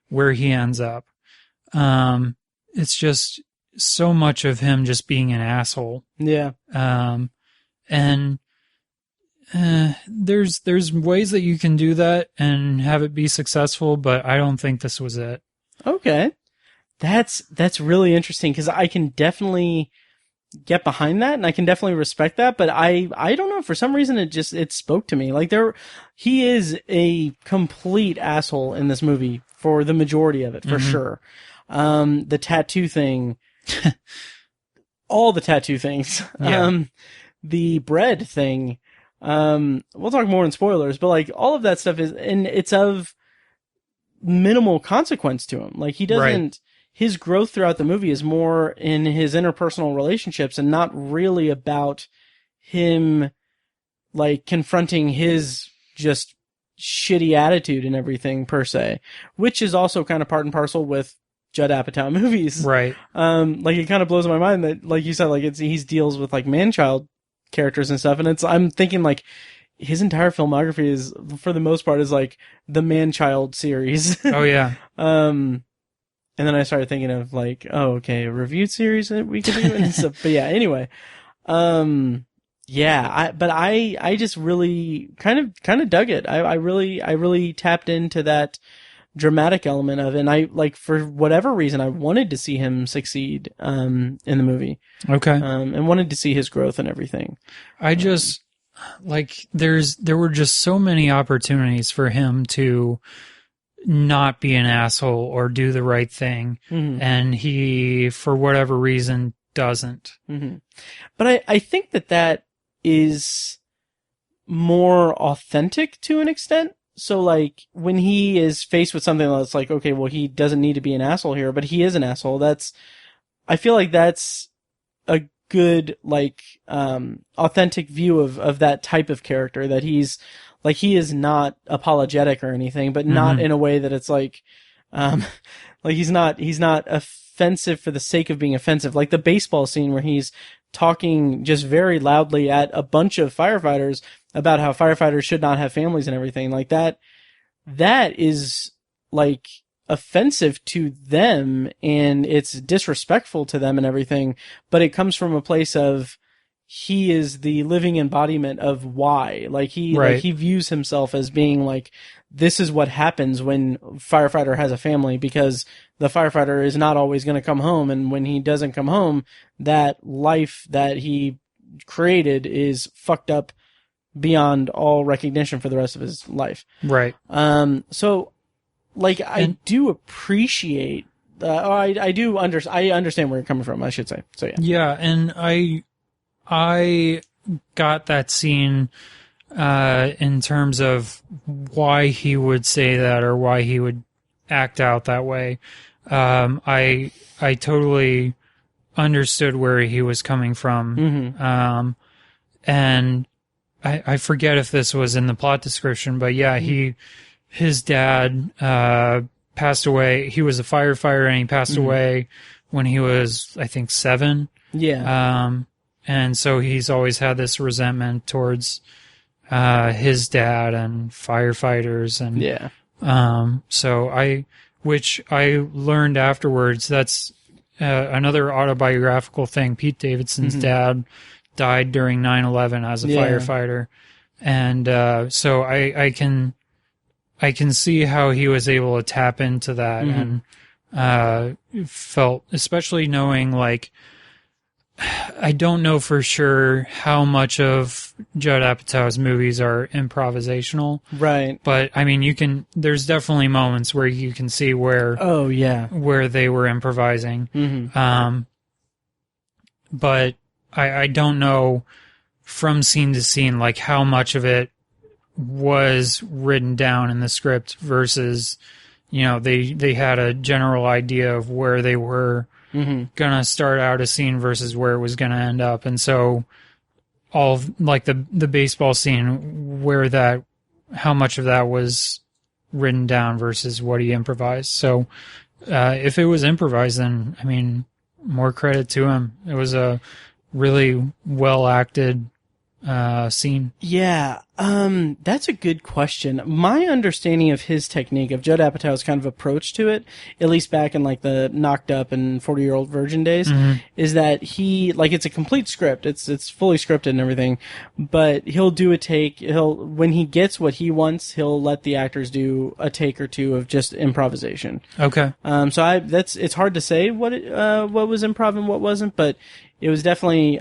where he ends up. It's just so much of him just being an asshole. Yeah. And there's ways that you can do that and have it be successful, but I don't think this was it. Okay. That's really interesting because I can definitely get behind that and I can definitely respect that, but I don't know, for some reason it spoke to me. Like he is a complete asshole in this movie for the majority of it, for sure. The tattoo thing, all the tattoo things, the bread thing, we'll talk more in spoilers, but like all of that stuff it's of minimal consequence to him. Like he doesn't, his growth throughout the movie is more in his interpersonal relationships and not really about him like confronting his just shitty attitude and everything per se, which is also kind of part and parcel with Judd Apatow movies. Right. Like, it kind of blows my mind that, like you said, like, he deals with, like, man-child characters and stuff, and I'm thinking, like, his entire filmography is, for the most part, is, like, the man-child series. Oh, yeah. And then I started thinking of, like, oh, okay, a reviewed series that we could do and stuff. But yeah, anyway. Yeah, I just really kind of dug it. I really tapped into that dramatic element of it. And I, like, for whatever reason, I wanted to see him succeed, in the movie. Okay. And wanted to see his growth and everything. I just, like, there were just so many opportunities for him to not be an asshole or do the right thing. Mm-hmm. And he, for whatever reason, doesn't. Mm-hmm. But I think that is more authentic to an extent. So, like, when he is faced with something that's like, okay, well, he doesn't need to be an asshole here, but he is an asshole. I feel like that's a good, like, authentic view of that type of character, that he's, like, he is not apologetic or anything, but not in a way that it's like, like, he's not offensive for the sake of being offensive. Like the baseball scene where he's talking just very loudly at a bunch of firefighters about how firefighters should not have families and everything like that. That is, like, offensive to them, and it's disrespectful to them and everything, but it comes from a place of, he is the living embodiment of why. Like, he views himself as being like, this is what happens when firefighter has a family, because the firefighter is not always going to come home, and when he doesn't come home, that life that he created is fucked up beyond all recognition for the rest of his life. Right. So, like, I do appreciate, I understand where you're coming from, I should say. So, yeah. Yeah, and I got that scene in terms of why he would say that or why he would act out that way. I totally understood where he was coming from. Mm-hmm. And I forget if this was in the plot description, but yeah, his dad passed away. He was a firefighter, and he passed away when he was, I think, 7. Yeah. And so he's always had this resentment towards his dad and firefighters, and which I learned afterwards. That's another autobiographical thing. Pete Davidson's dad died during 9/11 as a firefighter, and so I can see how he was able to tap into that, and felt, especially knowing, like, I don't know for sure how much of Judd Apatow's movies are improvisational. Right. But, I mean, there's definitely moments where you can see where they were improvising. Mm-hmm. But I don't know from scene to scene, like, how much of it was written down in the script versus, they had a general idea of where they were gonna start out a scene versus where it was gonna end up, and so all of, like, the baseball scene, how much of that was written down versus what he improvised. So if it was improvised, then, I mean, more credit to him. It was a really well acted scene. Yeah, that's a good question. My understanding of his technique, of Judd Apatow's kind of approach to it, at least back in, like, the Knocked Up and 40-Year-Old Virgin days, is that he, like, it's a complete script. It's fully scripted and everything, but he'll do a take. When he gets what he wants, he'll let the actors do a take or two of just improvisation. Okay. So it's hard to say what was improv and what wasn't, but it was definitely,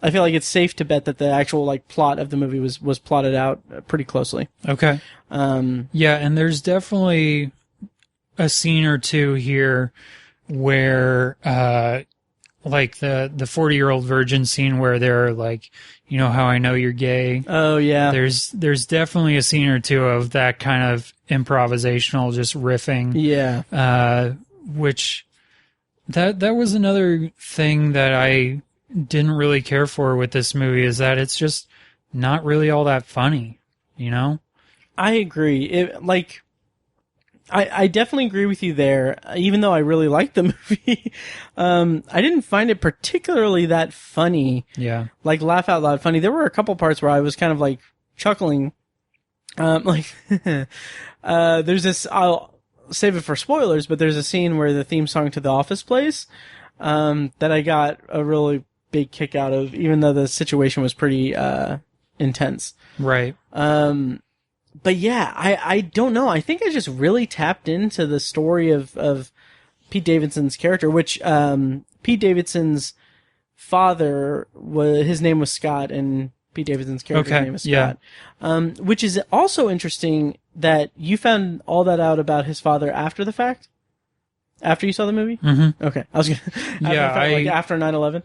I feel like it's safe to bet that the actual, like, plot of the movie was plotted out pretty closely. Okay. Yeah, and there's definitely a scene or two here where, like the 40-Year-Old Virgin scene where they're like, you know how I know you're gay? Oh, yeah. There's definitely a scene or two of that kind of improvisational, just riffing. Yeah. Which that was another thing that I didn't really care for with this movie, is that it's just not really all that funny, I agree. I definitely agree with you there, even though I really liked the movie. I didn't find it particularly that funny. Yeah. Like, laugh out loud funny. There were a couple parts where I was kind of, like, chuckling. There's this, I'll save it for spoilers, but there's a scene where the theme song to The Office plays, that I got a really big kick out of, even though the situation was pretty, intense. Right. But yeah, I don't know. I think I just really tapped into the story of Pete Davidson's character, which, Pete Davidson's father his name was Scott, and Pete Davidson's character's name was Scott. Yeah. Which is also interesting that you found all that out about his father after the fact? After you saw the movie? Mm-hmm. Okay. I was gonna, after 9/11.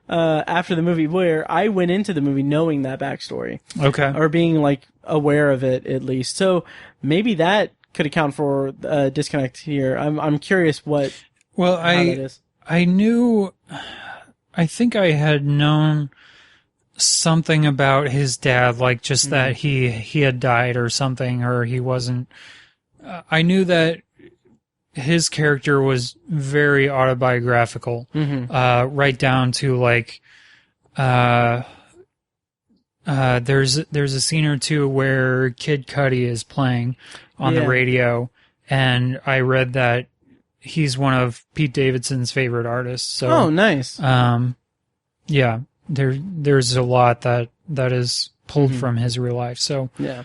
After the movie, where I went into the movie knowing that backstory. Okay. Or being, like, aware of it, at least. So, maybe that could account for a disconnect here. I'm curious how that is. I think I had known something about his dad, like just that he had died or something, or he wasn't, I knew that his character was very autobiographical, right down to, like, there's a scene or two where Kid Cudi is playing on the radio, and I read that he's one of Pete Davidson's favorite artists. So, oh, nice. Yeah, there's a lot that is pulled from his real life. So, yeah.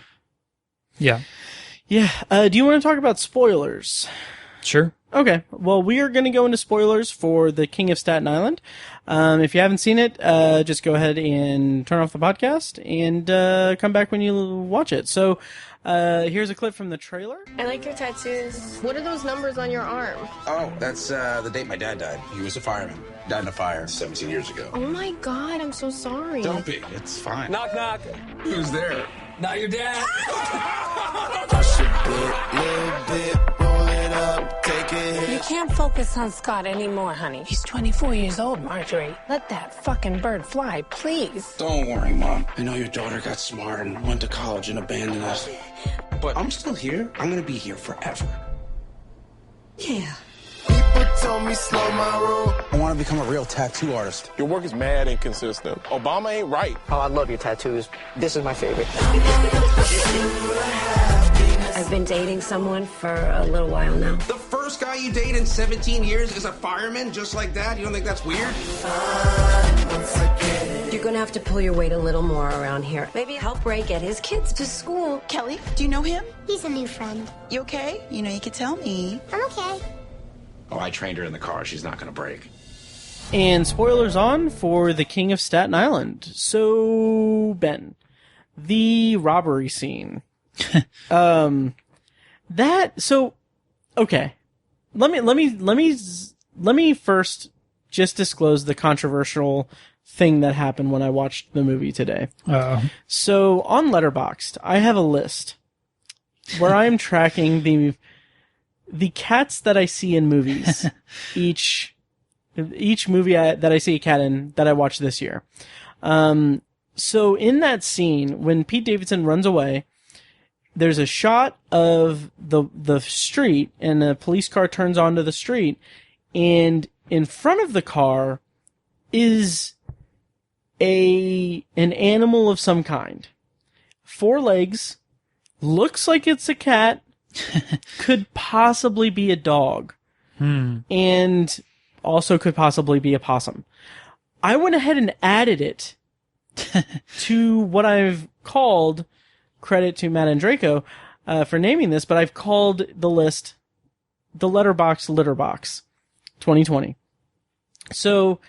Do you want to talk about spoilers? Sure. Okay. Well, we are going to go into spoilers for The King of Staten Island. If you haven't seen it, just go ahead and turn off the podcast and come back when you watch it. So, here's a clip from the trailer. I like your tattoos. What are those numbers on your arm? Oh, that's the date my dad died. He was a fireman. Died in a fire 17 years ago. Oh my God, I'm so sorry. Don't be. It's fine. Knock, knock. Who's there? Not your dad. You can't focus on Scott anymore, honey. He's 24 years old, Marjorie. Let that fucking bird fly, please. Don't worry, Mom. I know your daughter got smart and went to college and abandoned us. But I'm still here. I'm gonna be here forever. Yeah. People told me slow my roll. I want to become a real tattoo artist. Your work is mad inconsistent. Obama ain't right. Oh, I love your tattoos. This is my favorite. I've been dating someone for a little while now. The first guy you date in 17 years is a fireman, just like that? You don't think that's weird? You're gonna have to pull your weight a little more around here. Maybe help Ray get his kids to school. Kelly, do you know him? He's a new friend. You okay? You know you could tell me. I'm okay. Oh, I trained her in the car. She's not going to break. And spoilers on for The King of Staten Island. So, Ben, the robbery scene. Okay. Let me first just disclose the controversial thing that happened when I watched the movie today. Uh-oh. So, on Letterboxd, I have a list where I'm tracking the cats that I see in movies, each movie that I see a cat in that I watched this year. So in that scene, when Pete Davidson runs away, there's a shot of the street, and a police car turns onto the street, and in front of the car is an animal of some kind. 4 legs, looks like it's a cat, could possibly be a dog, and also could possibly be a possum. I went ahead and added it to what I've called, credit to Matt and Draco for naming this, but I've called the list the Letterboxd Litter Box 2020. So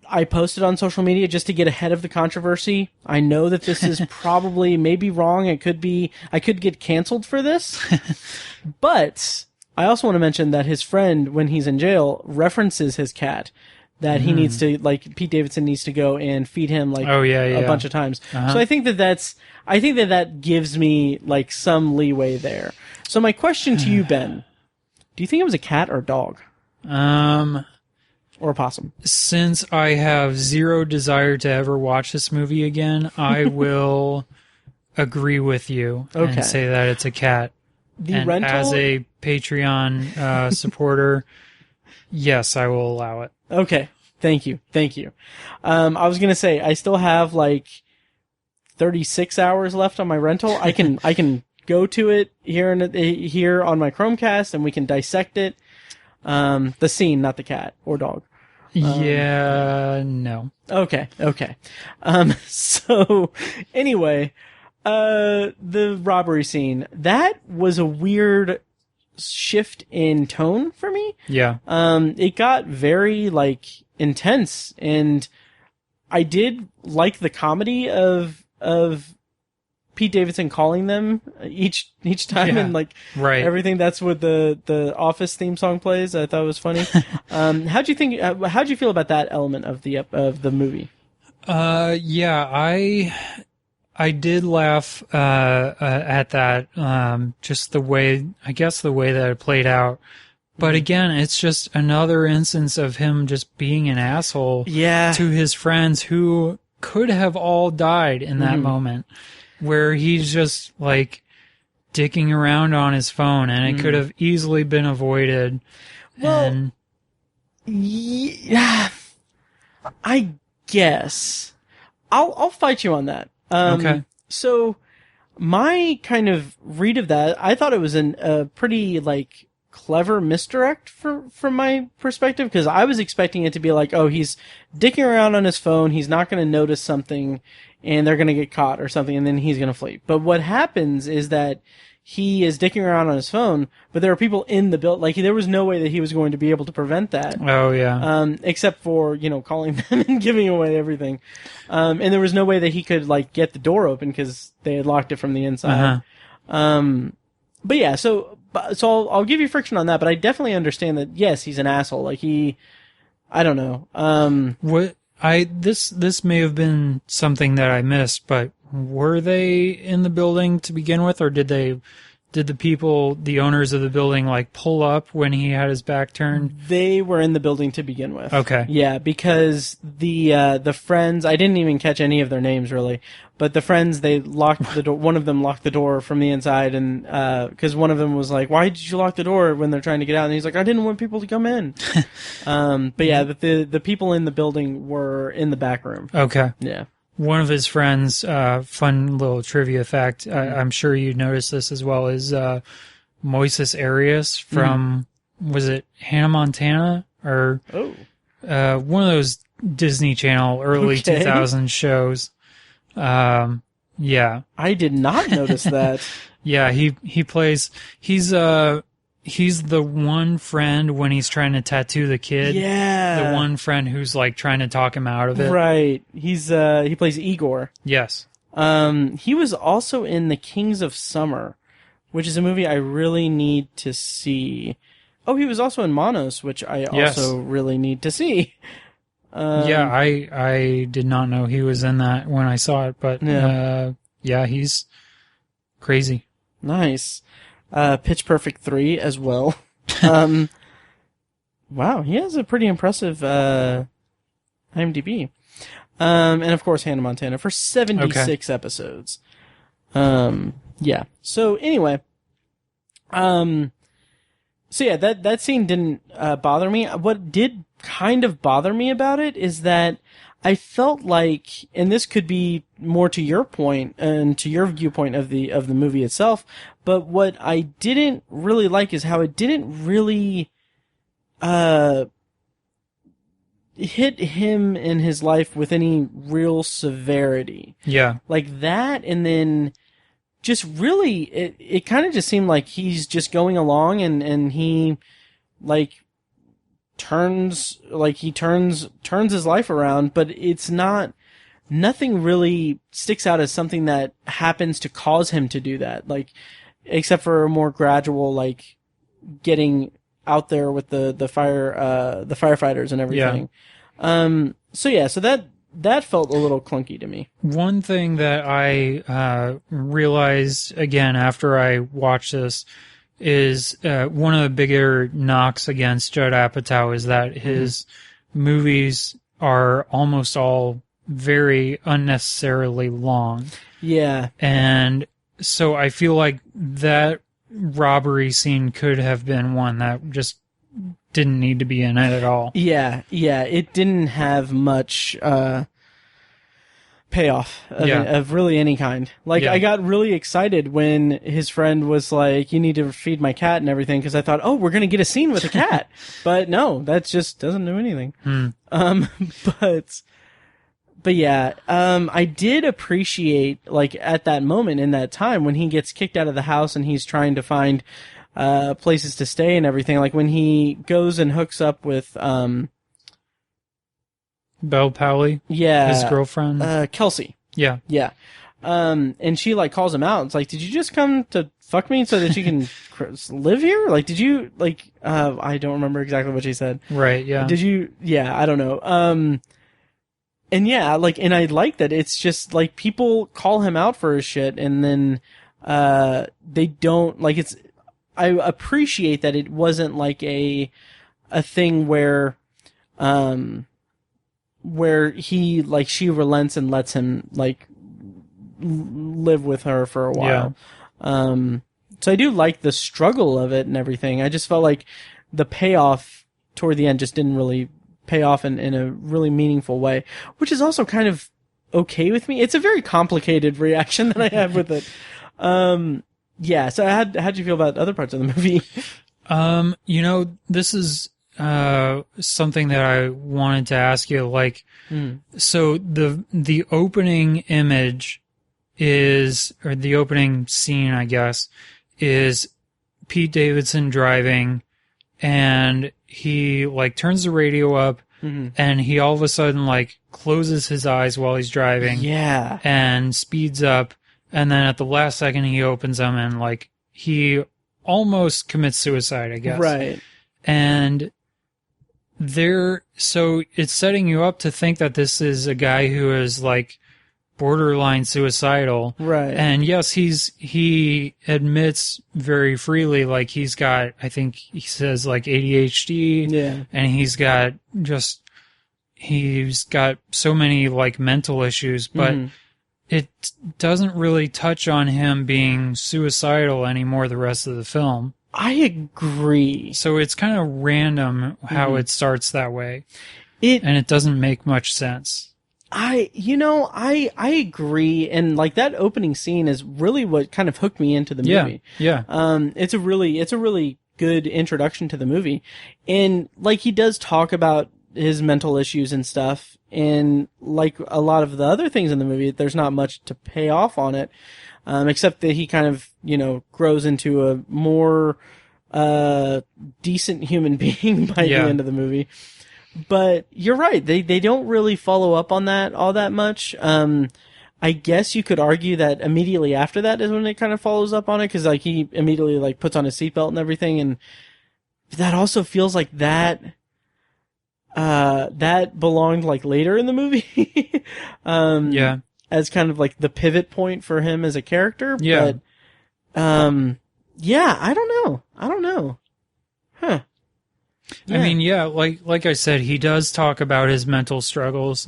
I posted on social media just to get ahead of the controversy. I know that this is probably maybe wrong. I could get canceled for this. But I also want to mention that his friend, when he's in jail, references his cat, that he needs to, like, Pete Davidson needs to go and feed him, like, a bunch of times. So I think that gives me, like, some leeway there. So my question to you, Ben, do you think it was a cat or a dog? Or a possum? Since I have zero desire to ever watch this movie again, I will agree with you Okay. and say that it's a cat. The and rental, as a Patreon supporter, yes, I will allow it. Okay, thank you. I was gonna say I still have like 36 hours left on my rental. I can go to it here on my Chromecast and we can dissect it. The scene, not the cat or dog. No. Okay. So anyway, the robbery scene, that was a weird shift in tone for me. Yeah. It got very like intense, and I did like the comedy of Pete Davidson calling them each time, and like everything. That's what the Office theme song plays. I thought it was funny. How'd you feel about that element of the movie? Yeah, I did laugh at that. Just the way that it played out. But again, it's just another instance of him just being an asshole to his friends who could have all died in that moment, where he's just like dicking around on his phone, and it could have easily been avoided. Well, yeah, I guess I'll fight you on that. Okay. So my kind of read of that, I thought it was a pretty like clever misdirect from my perspective, because I was expecting it to be like, oh, he's dicking around on his phone, he's not going to notice something, and they're going to get caught or something, and then he's going to flee. But what happens is that he is dicking around on his phone, but there are people in the building. Like, there was no way that he was going to be able to prevent that. Oh, yeah. Except for, calling them and giving away everything. And there was no way that he could, like, get the door open because they had locked it from the inside. But yeah, so I'll give you friction on that, but I definitely understand that, yes, he's an asshole. Like, I don't know. This may have been something that I missed, but were they in the building to begin with, or did the owners of the building, like, pull up when he had his back turned? They were in the building to begin with. Okay. Yeah, because the friends, I didn't even catch any of their names really, but the friends, they locked the door. One of them locked the door from the inside, and because one of them was like, "Why did you lock the door when they're trying to get out?" And he's like, "I didn't want people to come in." But yeah, the people in the building were in the back room. Okay. Yeah. One of his friends, fun little trivia fact, I'm sure you noticed this as well, is Moises Arias from, was it Hannah Montana? Or one of those Disney Channel early 2000s shows. Yeah. I did not notice that. Yeah, he plays, he's the one friend when he's trying to tattoo the kid. Yeah. The one friend who's like trying to talk him out of it. Right. He plays Igor. Yes. He was also in The Kings of Summer, which is a movie I really need to see. Oh, he was also in Monos, which I also really need to see. Yeah, I did not know he was in that when I saw it, but yeah, he's crazy. Nice. Pitch Perfect 3 as well. Wow, he has a pretty impressive IMDb. And of course Hannah Montana for 76 episodes. Yeah. So anyway, so yeah, that scene didn't bother me. What did kind of bother me about it is that I felt like, and this could be more to your point and to your viewpoint of the movie itself, but what I didn't really like is how it didn't really hit him in his life with any real severity. Yeah. Like that, and then just really, it kind of just seemed like he's just going along and he, like, turns his life around, but it's nothing really sticks out as something that happens to cause him to do that, like, except for a more gradual, like, getting out there with the firefighters and everything. Yeah. So that felt a little clunky to me. One thing that I realized again after I watched this is one of the bigger knocks against Judd Apatow is that his movies are almost all very unnecessarily long. Yeah. And so I feel like that robbery scene could have been one that just didn't need to be in it at all. Yeah, it didn't have much payoff of really any kind. Like, I got really excited when his friend was like, you need to feed my cat and everything, because I thought, oh, we're going to get a scene with a cat. But no, that just doesn't do anything. But yeah, I did appreciate, like, at that moment in that time when he gets kicked out of the house and he's trying to find places to stay and everything, like when he goes and hooks up with Belle Powley, his girlfriend, Kelsey. Yeah. And she like calls him out. It's like, did you just come to fuck me so that you can live here? Like, did you like? I don't remember exactly what she said. Right. Yeah. Did you? Yeah. I don't know. And yeah, like, and I like that. It's just like people call him out for his shit, and then they don't like. It's. I appreciate that it wasn't like a thing where he, like, she relents and lets him, like, live with her for a while. Yeah. So I do like the struggle of it and everything. I just felt like the payoff toward the end just didn't really pay off in a really meaningful way, which is also kind of okay with me. It's a very complicated reaction that I have with it. Yeah, so how'd you feel about other parts of the movie? This is something that I wanted to ask you, like, so the opening image or the opening scene, I guess, is Pete Davidson driving, and he, like, turns the radio up, and he all of a sudden, like, closes his eyes while he's driving. Yeah. And speeds up, and then at the last second he opens them, and, like, he almost commits suicide, I guess. Right. And so it's setting you up to think that this is a guy who is, like, borderline suicidal. Right. And yes, he admits very freely, like, he's got, I think he says, like, ADHD. Yeah. And he's got so many, like, mental issues, but it doesn't really touch on him being suicidal anymore the rest of the film. I agree. So it's kind of random how it starts that way. And it doesn't make much sense. I agree. And, like, that opening scene is really what kind of hooked me into the movie. Yeah. It's a really good introduction to the movie. And, like, he does talk about his mental issues and stuff. And, like, a lot of the other things in the movie, there's not much to pay off on it. Except that he kind of, grows into a more, decent human being by the end of the movie. But you're right. They don't really follow up on that all that much. I guess you could argue that immediately after that is when it kind of follows up on it. Cause, like, he immediately, like, puts on his seatbelt and everything. And that also feels like that belonged, like, later in the movie. Yeah. As kind of like the pivot point for him as a character. Yeah. But, yeah, I don't know. Huh. Yeah. I mean, yeah, like I said, he does talk about his mental struggles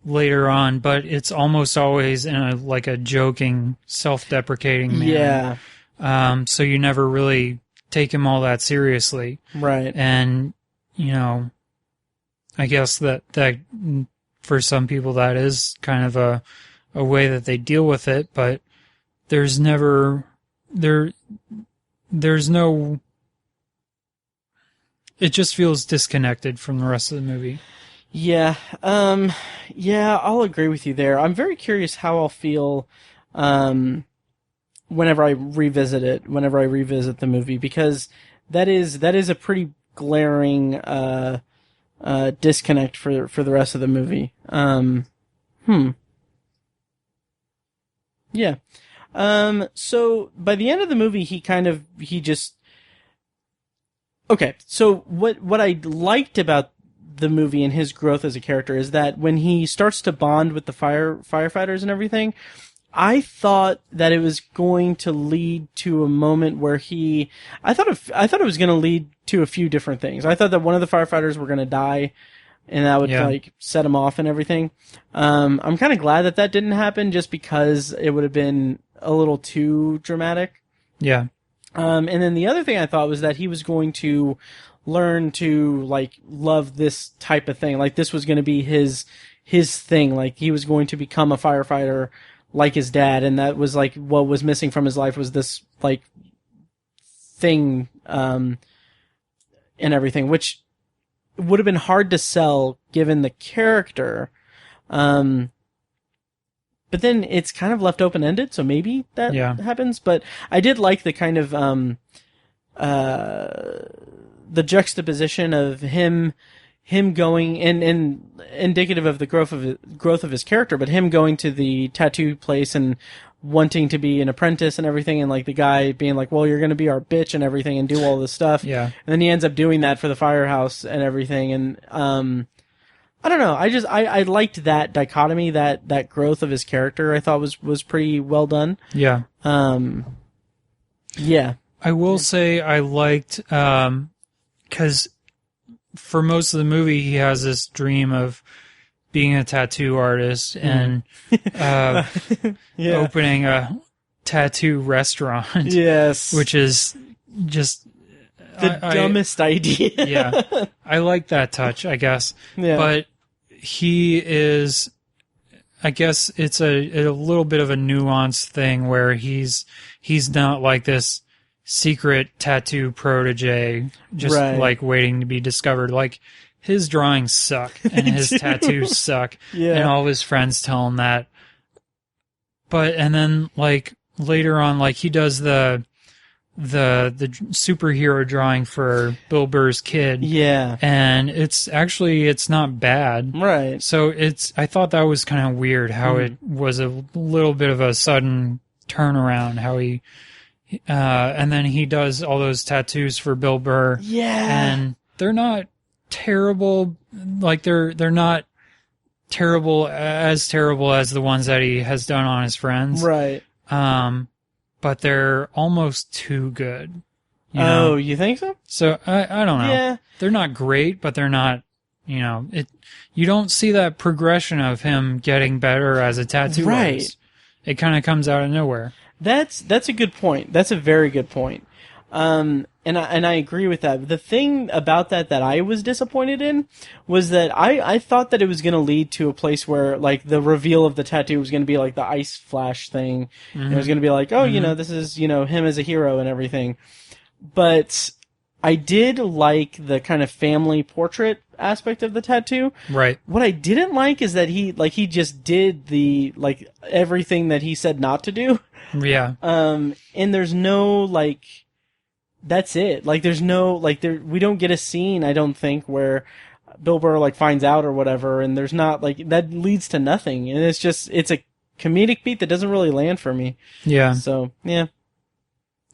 later on, but it's almost always in a joking, self-deprecating manner. Yeah. So you never really take him all that seriously. Right. And, I guess that for some people that is kind of a way that they deal with it, but there's no, it just feels disconnected from the rest of the movie. Yeah. Yeah, I'll agree with you there. I'm very curious how I'll feel, whenever I revisit the movie, because that is a pretty glaring, disconnect for the rest of the movie. Yeah. So by the end of the movie, okay. So what I liked about the movie and his growth as a character is that when he starts to bond with the firefighters and everything, I thought that it was going to lead to a moment where I thought it was going to lead to a few different things. I thought that one of the firefighters were going to die and that would like set him off and everything. I'm kind of glad that didn't happen, just because it would have been a little too dramatic. Yeah. And then the other thing I thought was that he was going to learn to like love this type of thing. Like this was going to be his thing. Like he was going to become a firefighter like his dad, and that was like what was missing from his life was this like thing and everything, which would have been hard to sell given the character. But then it's kind of left open-ended, so maybe that happens. But I did like the kind of the juxtaposition of him going and indicative of the growth of his character, but him going to the tattoo place and wanting to be an apprentice and everything, and like the guy being like, well, you're going to be our bitch and everything and do all this stuff. Yeah. And then he ends up doing that for the firehouse and everything. And I don't know. I liked that dichotomy, that growth of his character. I thought was pretty well done. Yeah. Yeah. I will say I liked, cause for most of the movie, he has this dream of being a tattoo artist and, opening a tattoo restaurant. Yes. Which is just the dumbest idea. Yeah. I like that touch, I guess. Yeah. But he is, I guess it's a little bit of a nuanced thing where he's not like this secret tattoo protege, just like waiting to be discovered. Like his drawings suck and his tattoos suck, and all of his friends tell him that. But and then like later on, like he does the superhero drawing for Bill Burr's kid. Yeah. And it's not bad. Right. So I thought that was kind of weird how it was a little bit of a sudden turnaround, how he, and then he does all those tattoos for Bill Burr. Yeah. And they're not terrible. Like they're not terrible as the ones that he has done on his friends. Right. But they're almost too good. You know? You think so? So I don't know. Yeah. They're not great, but they're not, you don't see that progression of him getting better as a tattoo artist. It kind of comes out of nowhere. That's a good point. That's a very good point. And I agree with that. The thing about that I was disappointed in was that I thought that it was going to lead to a place where like the reveal of the tattoo was going to be like the ice flash thing. Mm-hmm. And it was going to be like, oh, this is, him as a hero and everything. But I did like the kind of family portrait aspect of the tattoo. Right. What I didn't like is that he just did the, like, everything that he said not to do. Yeah. And there's no, like, that's it. Like, there's no, like, we don't get a scene, I don't think, where Bill Burr, like, finds out or whatever, and there's not, like, that leads to nothing. And it's a comedic beat that doesn't really land for me. Yeah. So, yeah.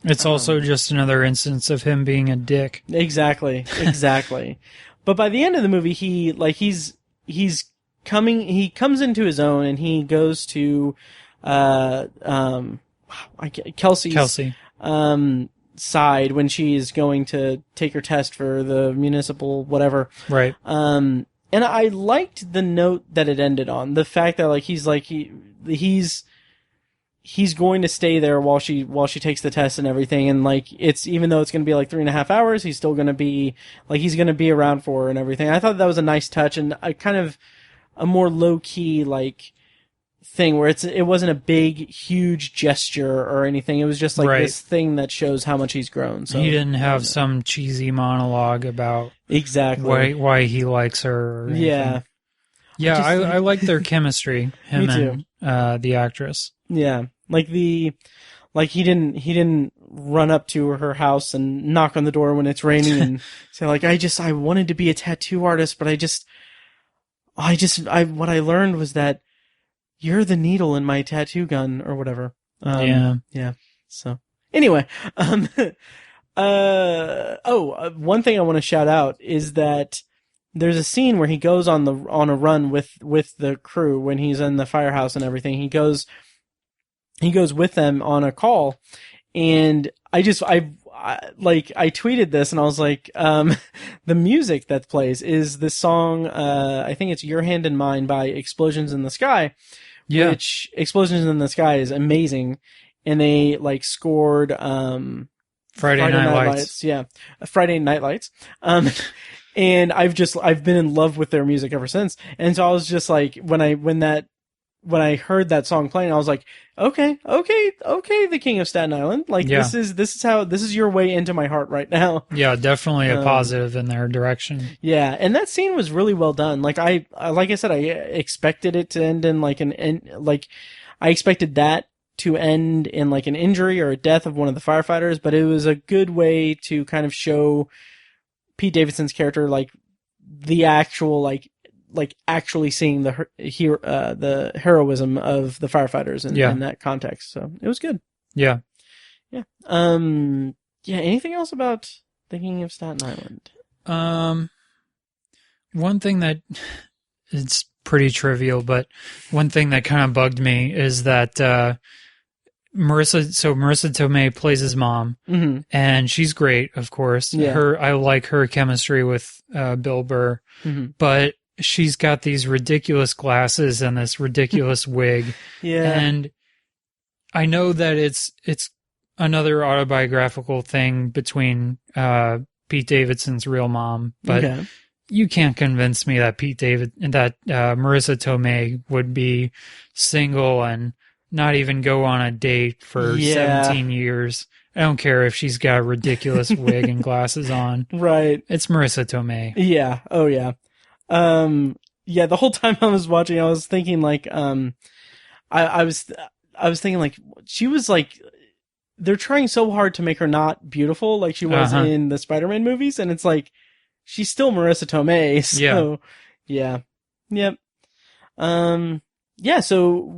It's also just another instance of him being a dick. Exactly. But by the end of the movie, he comes into his own, and he goes to, Kelsey. Side when she's going to take her test for the municipal whatever. Right. And I liked the note that it ended on. The fact that he's going to stay there while she takes the test and everything, and like even though it's going to be like 3.5 hours, he's still going to be like he's going to be around for her and everything. I thought that was a nice touch and a kind of a more low key like thing where it wasn't a big huge gesture or anything. It was just like this thing that shows how much he's grown. So he didn't have some cheesy monologue about exactly why he likes her. Or yeah. I like their chemistry. Him Me too. And the actress. Yeah, he didn't run up to her house and knock on the door when it's raining and say like I wanted to be a tattoo artist, but what I learned was that you're the needle in my tattoo gun or whatever. Yeah. So anyway, one thing I want to shout out is that there's a scene where he goes on a run with the crew when he's in the firehouse and everything. He goes with them on a call, and I I tweeted this and I was like, the music that plays is the song, I think it's Your Hand in Mine by Explosions in the Sky, which Explosions in the Sky is amazing. And they like scored, Friday Night Lights. Yeah. Friday Night Lights. And I've been in love with their music ever since. And so I was just like, when I heard that song playing, I was like, okay, the King of Staten Island. Like, this is your way into my heart right now. Yeah, definitely a positive in their direction. Yeah, and that scene was really well done. Like like I said, I expected it to end in I expected that to end in like an injury or a death of one of the firefighters, but it was a good way to kind of show Pete Davidson's character, like the actual, like actually seeing the heroism of the firefighters in that context. So it was good. Yeah. Yeah. Anything else about the King of Staten Island? One thing that it's pretty trivial, but one thing that kind of bugged me is that, Marissa Tomei plays his mom, and she's great, of course. Yeah. I like her chemistry with Bill Burr, but she's got these ridiculous glasses and this ridiculous wig. Yeah. And I know that it's another autobiographical thing between Pete Davidson's real mom, but you can't convince me that Marissa Tomei would be single and not even go on a date for 17 years. I don't care if she's got a ridiculous wig and glasses on. Right. It's Marissa Tomei. Yeah. Oh, yeah. The whole time I was watching, I was thinking like, I was thinking like, she was like, they're trying so hard to make her not beautiful like she was in the Spider-Man movies, and it's like, she's still Marissa Tomei. So, yeah. Yep. So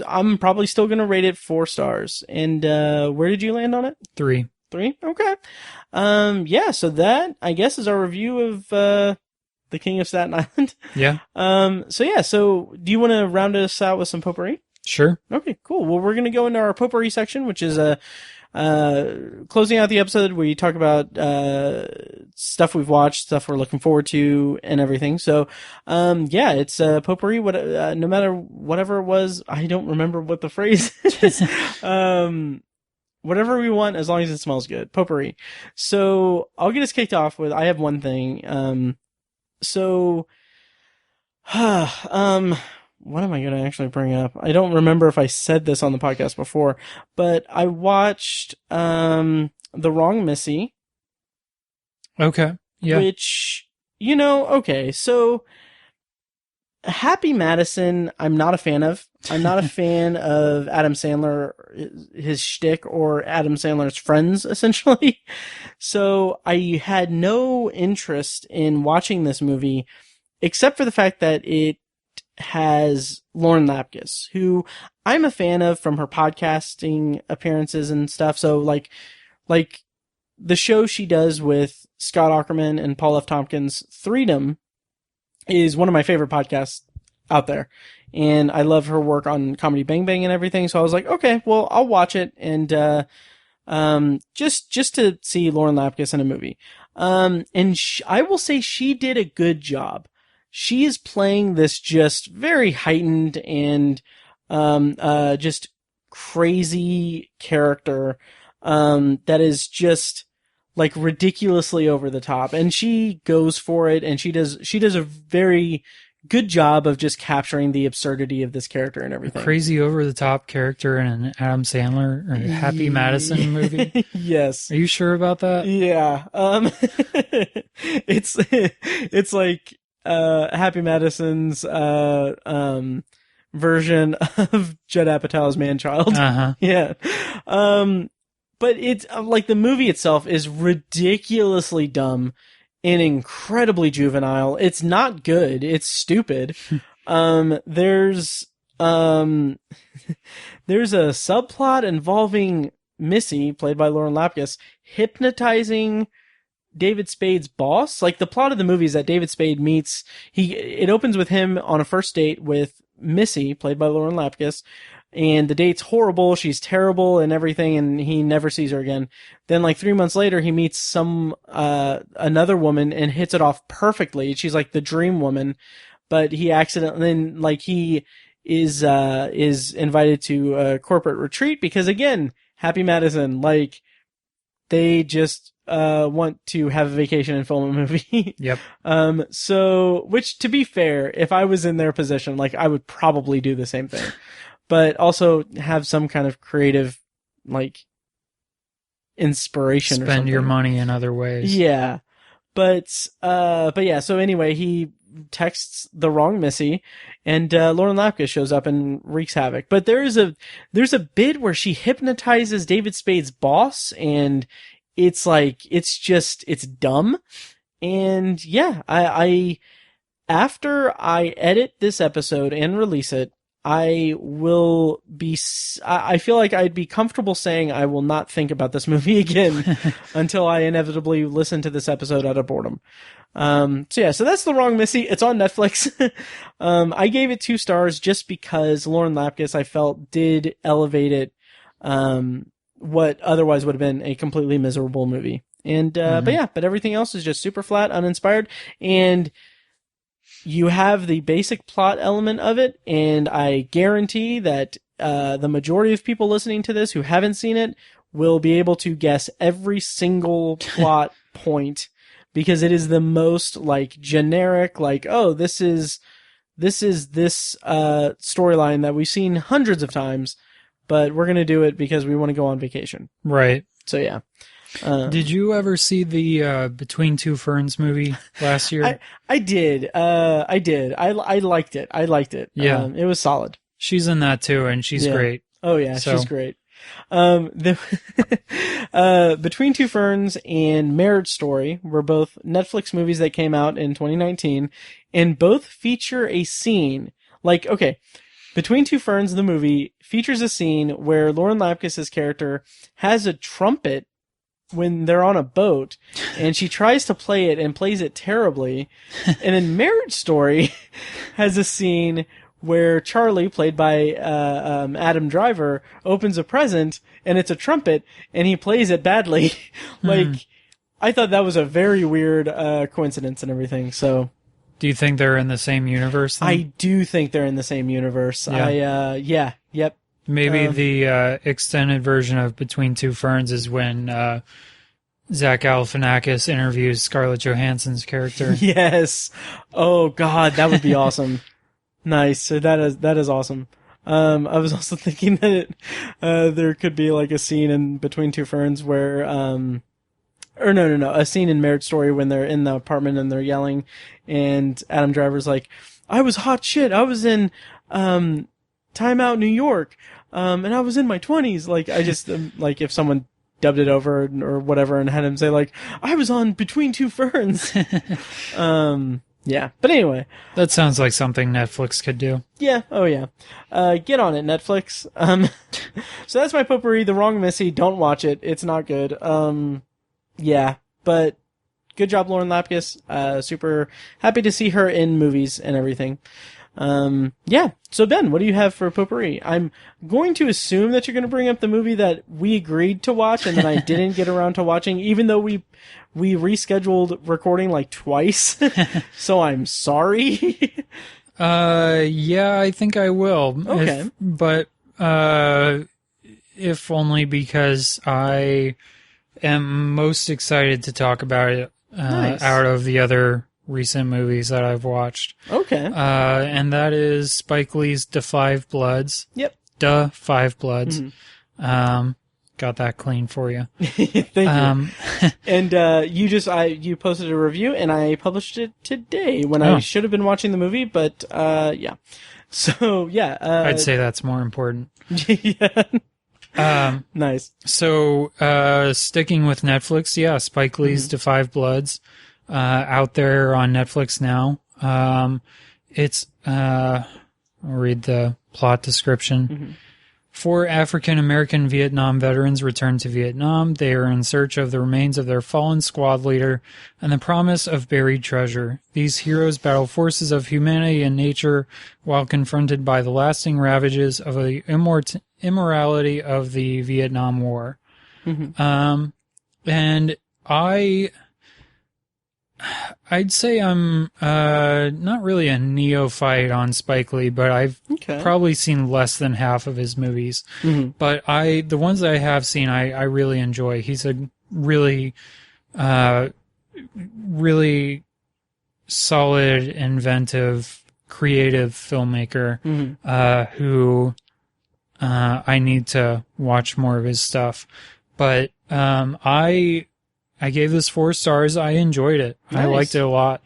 I'm probably still going to rate it 4 stars. And, where did you land on it? 3. 3? Okay. So that, I guess, is our review of, the King of Staten Island. Yeah. So do you want to round us out with some potpourri? Sure. Okay, cool. Well, we're going to go into our potpourri section, which is, closing out the episode where you talk about stuff we've watched, stuff we're looking forward to, and everything. So, it's potpourri. No matter whatever it was, I don't remember what the phrase is. Whatever we want, as long as it smells good. Potpourri. So I'll get us kicked off with. I have one thing. What am I going to actually bring up? I don't remember if I said this on the podcast before, but I watched The Wrong Missy. Okay. Yeah. Which, so Happy Madison, I'm not a fan of. I'm not a fan of Adam Sandler, his shtick, or Adam Sandler's friends, essentially. So I had no interest in watching this movie, except for the fact that it has Lauren Lapkus, who I'm a fan of from her podcasting appearances and stuff. So like the show she does with Scott Aukerman and Paul F. Tompkins, Freedom, is one of my favorite podcasts out there. And I love her work on Comedy Bang Bang and everything. So I was like, okay, well, I'll watch it. And, just to see Lauren Lapkus in a movie. I will say she did a good job. She is playing this just very heightened and, just crazy character, that is just like ridiculously over the top, and she goes for it, and she does a very good job of just capturing the absurdity of this character and everything. A crazy over the top character in an Adam Sandler or Happy Madison movie. Yes. Are you sure about that? Yeah. It's like, Happy Madison's, version of Judd Apatow's Man-Child. Yeah. But it's like the movie itself is ridiculously dumb and incredibly juvenile. It's not good. It's stupid. There's a subplot involving Missy, played by Lauren Lapkus, hypnotizing David Spade's boss. Like, the plot of the movie is that David Spade it opens with him on a first date with Missy, played by Lauren Lapkus, and the date's horrible. She's terrible and everything, and he never sees her again. Then like 3 months later, he meets another woman and hits it off perfectly. She's like the dream woman, but he he is invited to a corporate retreat because, again, Happy Madison, like, they just want to have a vacation and film a movie. Yep. Which, to be fair, if I was in their position, like, I would probably do the same thing. But also have some kind of creative, like, inspiration or something. Spend your money in other ways. Yeah. But yeah, so anyway, he texts the wrong Missy, and Lauren Lapkus shows up and wreaks havoc. But there's a bit where she hypnotizes David Spade's boss, and it's like, it's dumb. And yeah, I after I edit this episode and release it, I feel like I'd be comfortable saying I will not think about this movie again until I inevitably listen to this episode out of boredom. So that's The Wrong Missy. It's on Netflix. I gave it 2 stars just because Lauren Lapkus, I felt, did elevate it, what otherwise would have been a completely miserable movie. And, but everything else is just super flat, uninspired, and you have the basic plot element of it, and I guarantee that the majority of people listening to this who haven't seen it will be able to guess every single plot point, because it is the most, like, generic, like, oh, this is this storyline that we've seen hundreds of times, but we're going to do it because we want to go on vacation. Right. So, yeah. Did you ever see the Between Two Ferns movie last year? I did. I liked it. Yeah. It was solid. She's in that too, and she's great. Oh yeah, she's great. Between Two Ferns and Marriage Story were both Netflix movies that came out in 2019, and both feature a scene. Like, okay, Between Two Ferns, the movie, features a scene where Lauren Lapkus' character has a trumpet when they're on a boat, and she tries to play it and plays it terribly. And then Marriage Story has a scene where Charlie, played by Adam Driver, opens a present, and it's a trumpet, and he plays it badly. Like, I thought that was a very weird coincidence and everything, so... Do you think they're in the same universe then? I do think they're in the same universe. Yeah. Yep. Maybe the extended version of Between Two Ferns is when Zach Galifianakis interviews Scarlett Johansson's character. Yes. Oh God, that would be awesome. Nice. So that is awesome. I was also thinking that there could be like a scene in Between Two Ferns where, a scene in Marriage Story when they're in the apartment and they're yelling, and Adam Driver's like, "I was hot shit. I was in Time Out New York, and I was in my 20s." Like, I just like if someone dubbed it over or whatever and had him say like, "I was on Between Two Ferns." Yeah. But anyway. That sounds like something Netflix could do. Yeah. Oh, yeah. Get on it, Netflix. So that's my potpourri. The Wrong Missy. Don't watch it. It's not good. Yeah. But good job, Lauren Lapkus. Super happy to see her in movies and everything. Yeah. So, Ben, what do you have for potpourri? I'm going to assume that you're going to bring up the movie that we agreed to watch and then I didn't get around to watching, even though we rescheduled recording like twice. So I'm sorry. Yeah, I think I will. Okay. If only because I am most excited to talk about it Nice. out of the other recent movies that I've watched. Okay. And that is Spike Lee's Da Five Bloods. Yep. Da Five Bloods. Mm-hmm. Got that clean for you. Thank you. And you posted a review, and I published it today when I should have been watching the movie, but yeah. So yeah, I'd say that's more important. Yeah. Nice. So sticking with Netflix, yeah, Spike Lee's Da Five Bloods, out there on Netflix now. It's I'll read the plot description. 4 African-American Vietnam veterans return to Vietnam. They are in search of the remains of their fallen squad leader and the promise of buried treasure. These heroes battle forces of humanity and nature while confronted by the lasting ravages of the immorality of the Vietnam War. Mm-hmm. And I'd say I'm not really a neophyte on Spike Lee, but I've probably seen less than half of his movies. Mm-hmm. But the ones that I have seen, I really enjoy. He's a really, really solid, inventive, creative filmmaker who I need to watch more of his stuff. But I gave this 4 stars. I enjoyed it. Nice. I liked it a lot.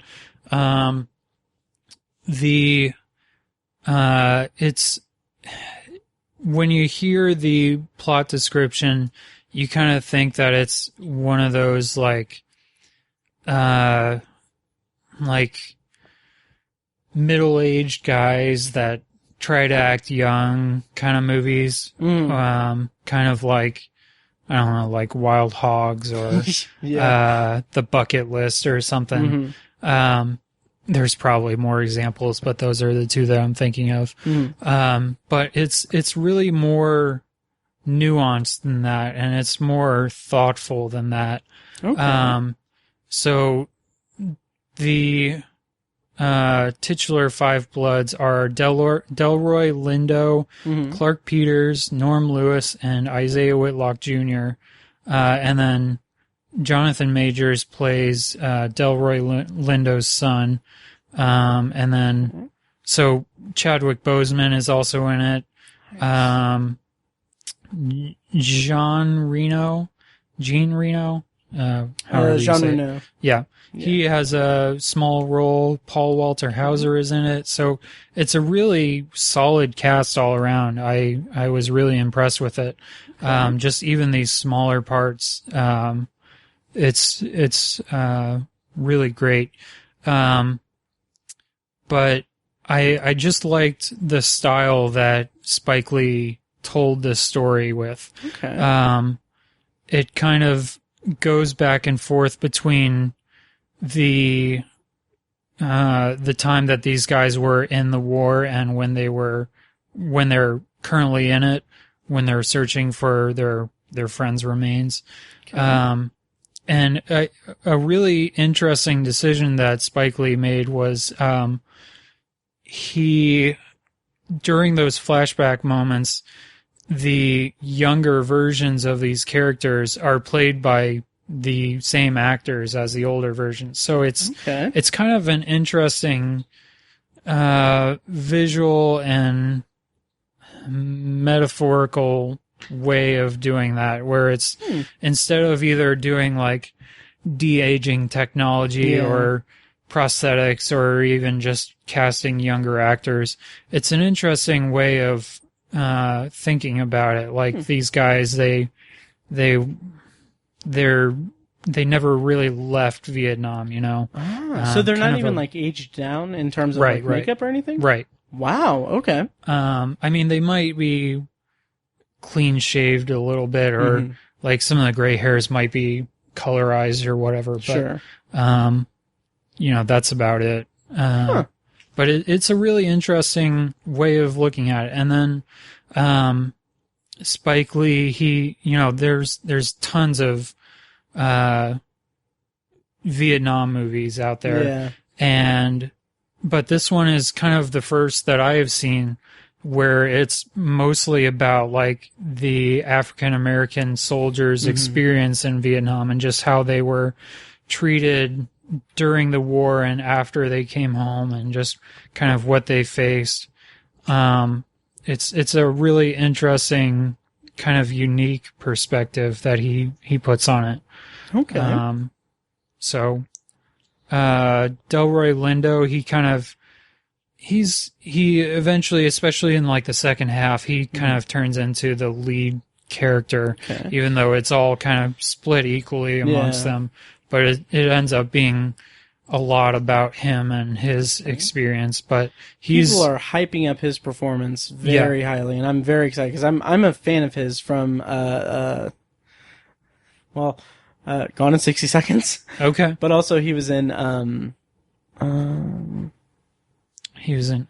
It's when you hear the plot description, you kind of think that it's one of those like middle-aged guys that try to act young kind of movies. Kind of like, I don't know, like Wild Hogs or The Bucket List or something. There's probably more examples, but those are the 2 that I'm thinking of. But it's really more nuanced than that, and it's more thoughtful than that. So the titular 5 Bloods are Delroy Lindo, Clark Peters, Norm Lewis, and Isaiah Whitlock Jr. And then Jonathan Majors plays Delroy Lindo's son. And then, so Chadwick Boseman is also in it. Jean Reno. Jean Reno. Yeah. He has a small role. Paul Walter Hauser is in it. So it's a really solid cast all around. I was really impressed with it. Just even these smaller parts. It's really great. But I just liked the style that Spike Lee told this story with. It kind of goes back and forth between the time that these guys were in the war and when they're currently in it, when they're searching for their friends' remains. And a really interesting decision that Spike Lee made was during those flashback moments, the younger versions of these characters are played by the same actors as the older versions. So it's kind of an interesting visual and metaphorical way of doing that, where it's instead of either doing like de-aging technology or prosthetics or even just casting younger actors, it's an interesting way of thinking about it. Like these guys, they never really left Vietnam, you know. So they're not even like aged down in terms of like makeup or anything? Right. Wow, okay. I mean, they might be clean shaved a little bit, or like some of the gray hairs might be colorized or whatever, but you know, that's about it. But it's a really interesting way of looking at it. And then Spike Lee, there's tons of Vietnam movies out there. But this one is kind of the first that I have seen where it's mostly about like the African American soldiers' experience in Vietnam and just how they were treated during the war and after they came home, and just kind of what they faced. It's a really interesting, kind of unique perspective that he puts on it. So Delroy Lindo, he eventually, especially in like the second half, he kind of turns into the lead character, even though it's all kind of split equally amongst them. But it ends up being a lot about him and his experience, but people are hyping up his performance very highly, and I'm very excited because I'm a fan of his from Gone in 60 Seconds. Okay, but also he was in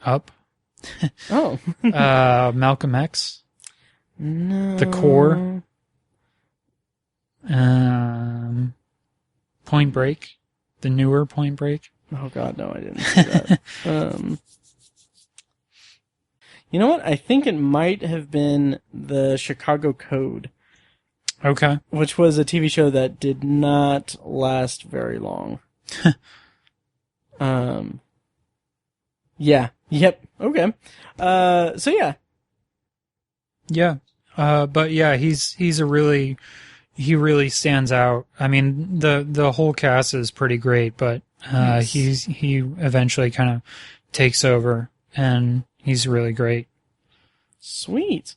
Up. Oh, Malcolm X. No. The Core. Point Break. The newer Point Break. Oh God, no, I didn't see that. You know what? I think it might have been the Chicago Code. Okay. Which was a TV show that did not last very long. Yeah. Yep. Okay. So yeah. Yeah. But yeah, he really stands out. I mean, the whole cast is pretty great, but he eventually kind of takes over, and he's really great. Sweet.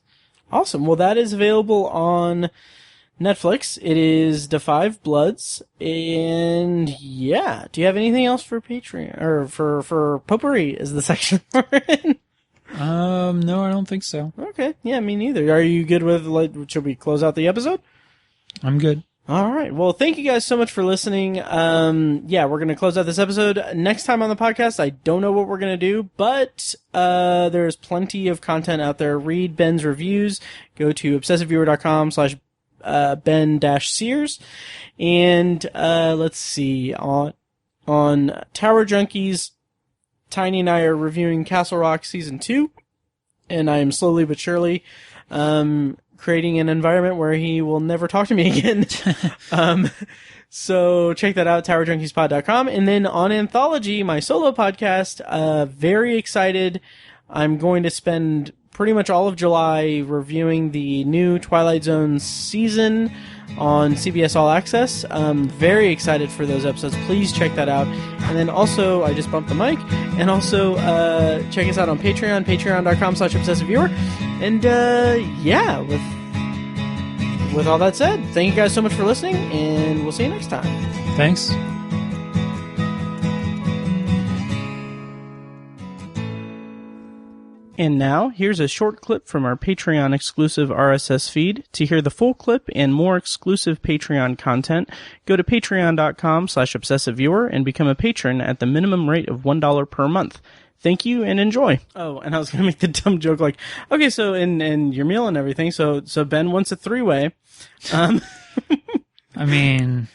Awesome. Well, that is available on Netflix. It is The Five Bloods, and yeah. Do you have anything else for Patreon or for Potpourri? Is the section we're in? No, I don't think so. Okay. Yeah, me neither. Are you good with, should we close out the episode? I'm good. All right. Well, thank you guys so much for listening. Yeah, we're going to close out this episode. Next time on the podcast, I don't know what we're going to do, but there's plenty of content out there. Read Ben's reviews. Go to obsessiveviewer.com/Ben-Sears. And let's see. On Tower Junkies, Tiny and I are reviewing Castle Rock Season 2. And I am slowly but surely creating an environment where he will never talk to me again. So check that out, towerjunkiespod.com. And then on Anthology, my solo podcast, very excited. I'm going to spend pretty much all of July reviewing the new Twilight Zone season on CBS All Access. Very excited for those episodes. Please check that out. And then also, I just bumped the mic. And also, check us out on Patreon, patreon.com/obsessiveviewer. And, yeah, with all that said, thank you guys so much for listening, and we'll see you next time. Thanks. And now, here's a short clip from our Patreon exclusive RSS feed. To hear the full clip and more exclusive Patreon content, go to patreon.com/obsessiveviewer and become a patron at the minimum rate of $1 per month. Thank you and enjoy. Oh, and I was going to make the dumb joke like, okay, so in your meal and everything, so Ben wants a 3-way. I mean...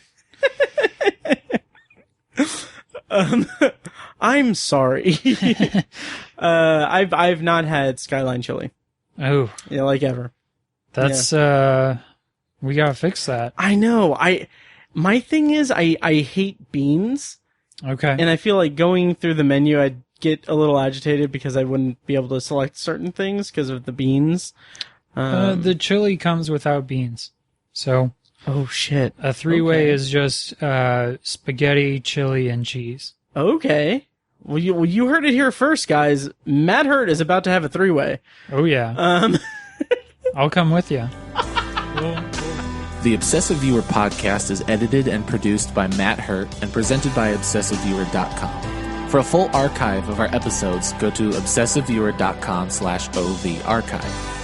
I'm sorry. I've not had Skyline chili. Oh. Yeah, like ever. That's, we gotta fix that. I know. My thing is, I hate beans. Okay. And I feel like going through the menu, I'd get a little agitated because I wouldn't be able to select certain things because of the beans. The chili comes without beans. So. Oh, shit. A 3-way is just, spaghetti, chili, and cheese. Okay. Well, you heard it here first, guys. Matt Hurt is about to have a 3-way. Oh, yeah. I'll come with you. The Obsessive Viewer podcast is edited and produced by Matt Hurt and presented by ObsessiveViewer.com. For a full archive of our episodes, go to ObsessiveViewer.com/OV archive.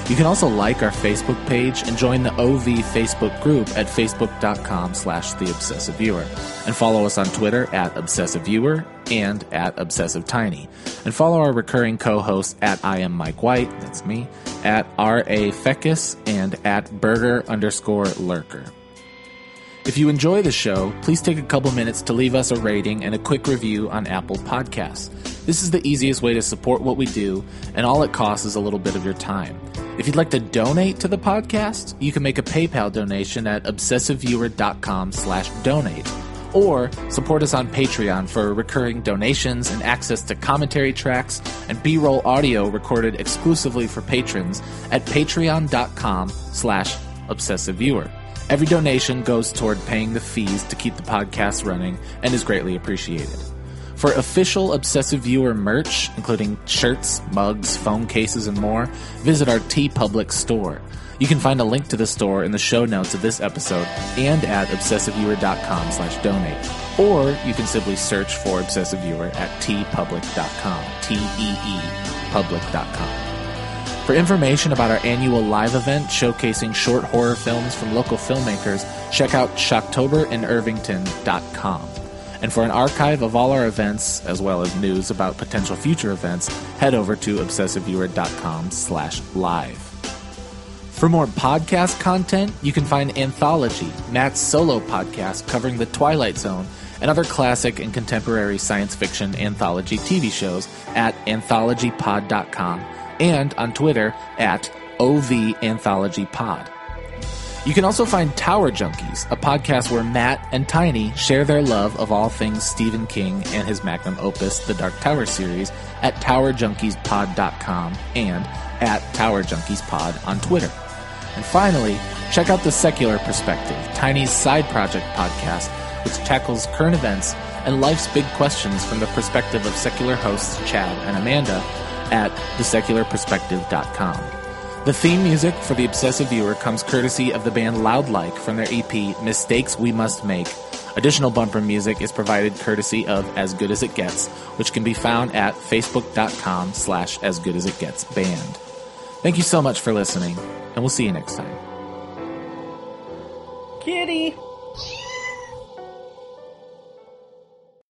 You can also like our Facebook page and join the OV Facebook group at Facebook.com/TheObsessiveViewer. And follow us on Twitter at ObsessiveViewer and at ObsessiveTiny. And follow our recurring co-hosts at I Am Mike White, that's me, at R.A. Feckus, and at Burger_Lurker. If you enjoy the show, please take a couple minutes to leave us a rating and a quick review on Apple Podcasts. This is the easiest way to support what we do, and all it costs is a little bit of your time. If you'd like to donate to the podcast, you can make a PayPal donation at obsessiveviewer.com/donate. Or support us on Patreon for recurring donations and access to commentary tracks and B-roll audio recorded exclusively for patrons at patreon.com/obsessiveviewer. Every donation goes toward paying the fees to keep the podcast running and is greatly appreciated. For official Obsessive Viewer merch, including shirts, mugs, phone cases, and more, visit our TeePublic store. You can find a link to the store in the show notes of this episode and at obsessiveviewer.com/donate. Or you can simply search for Obsessive Viewer at teepublic.com, T-E-E, public.com. For information about our annual live event showcasing short horror films from local filmmakers, check out shocktoberInIrvington.com. And for an archive of all our events, as well as news about potential future events, head over to obsessiveviewer.com/live. For more podcast content, you can find Anthology, Matt's solo podcast covering The Twilight Zone and other classic and contemporary science fiction anthology TV shows at anthologypod.com and on Twitter at OV318. You can also find Tower Junkies, a podcast where Matt and Tiny share their love of all things Stephen King and his magnum opus, the Dark Tower series, at towerjunkiespod.com and at towerjunkiespod on Twitter. And finally, check out The Secular Perspective, Tiny's side project podcast, which tackles current events and life's big questions from the perspective of secular hosts Chad and Amanda at thesecularperspective.com. The theme music for The Obsessive Viewer comes courtesy of the band Loudlike from their EP Mistakes We Must Make. Additional bumper music is provided courtesy of As Good As It Gets, which can be found at facebook.com/asgoodasitgetsband. Thank you so much for listening, and we'll see you next time. Kitty!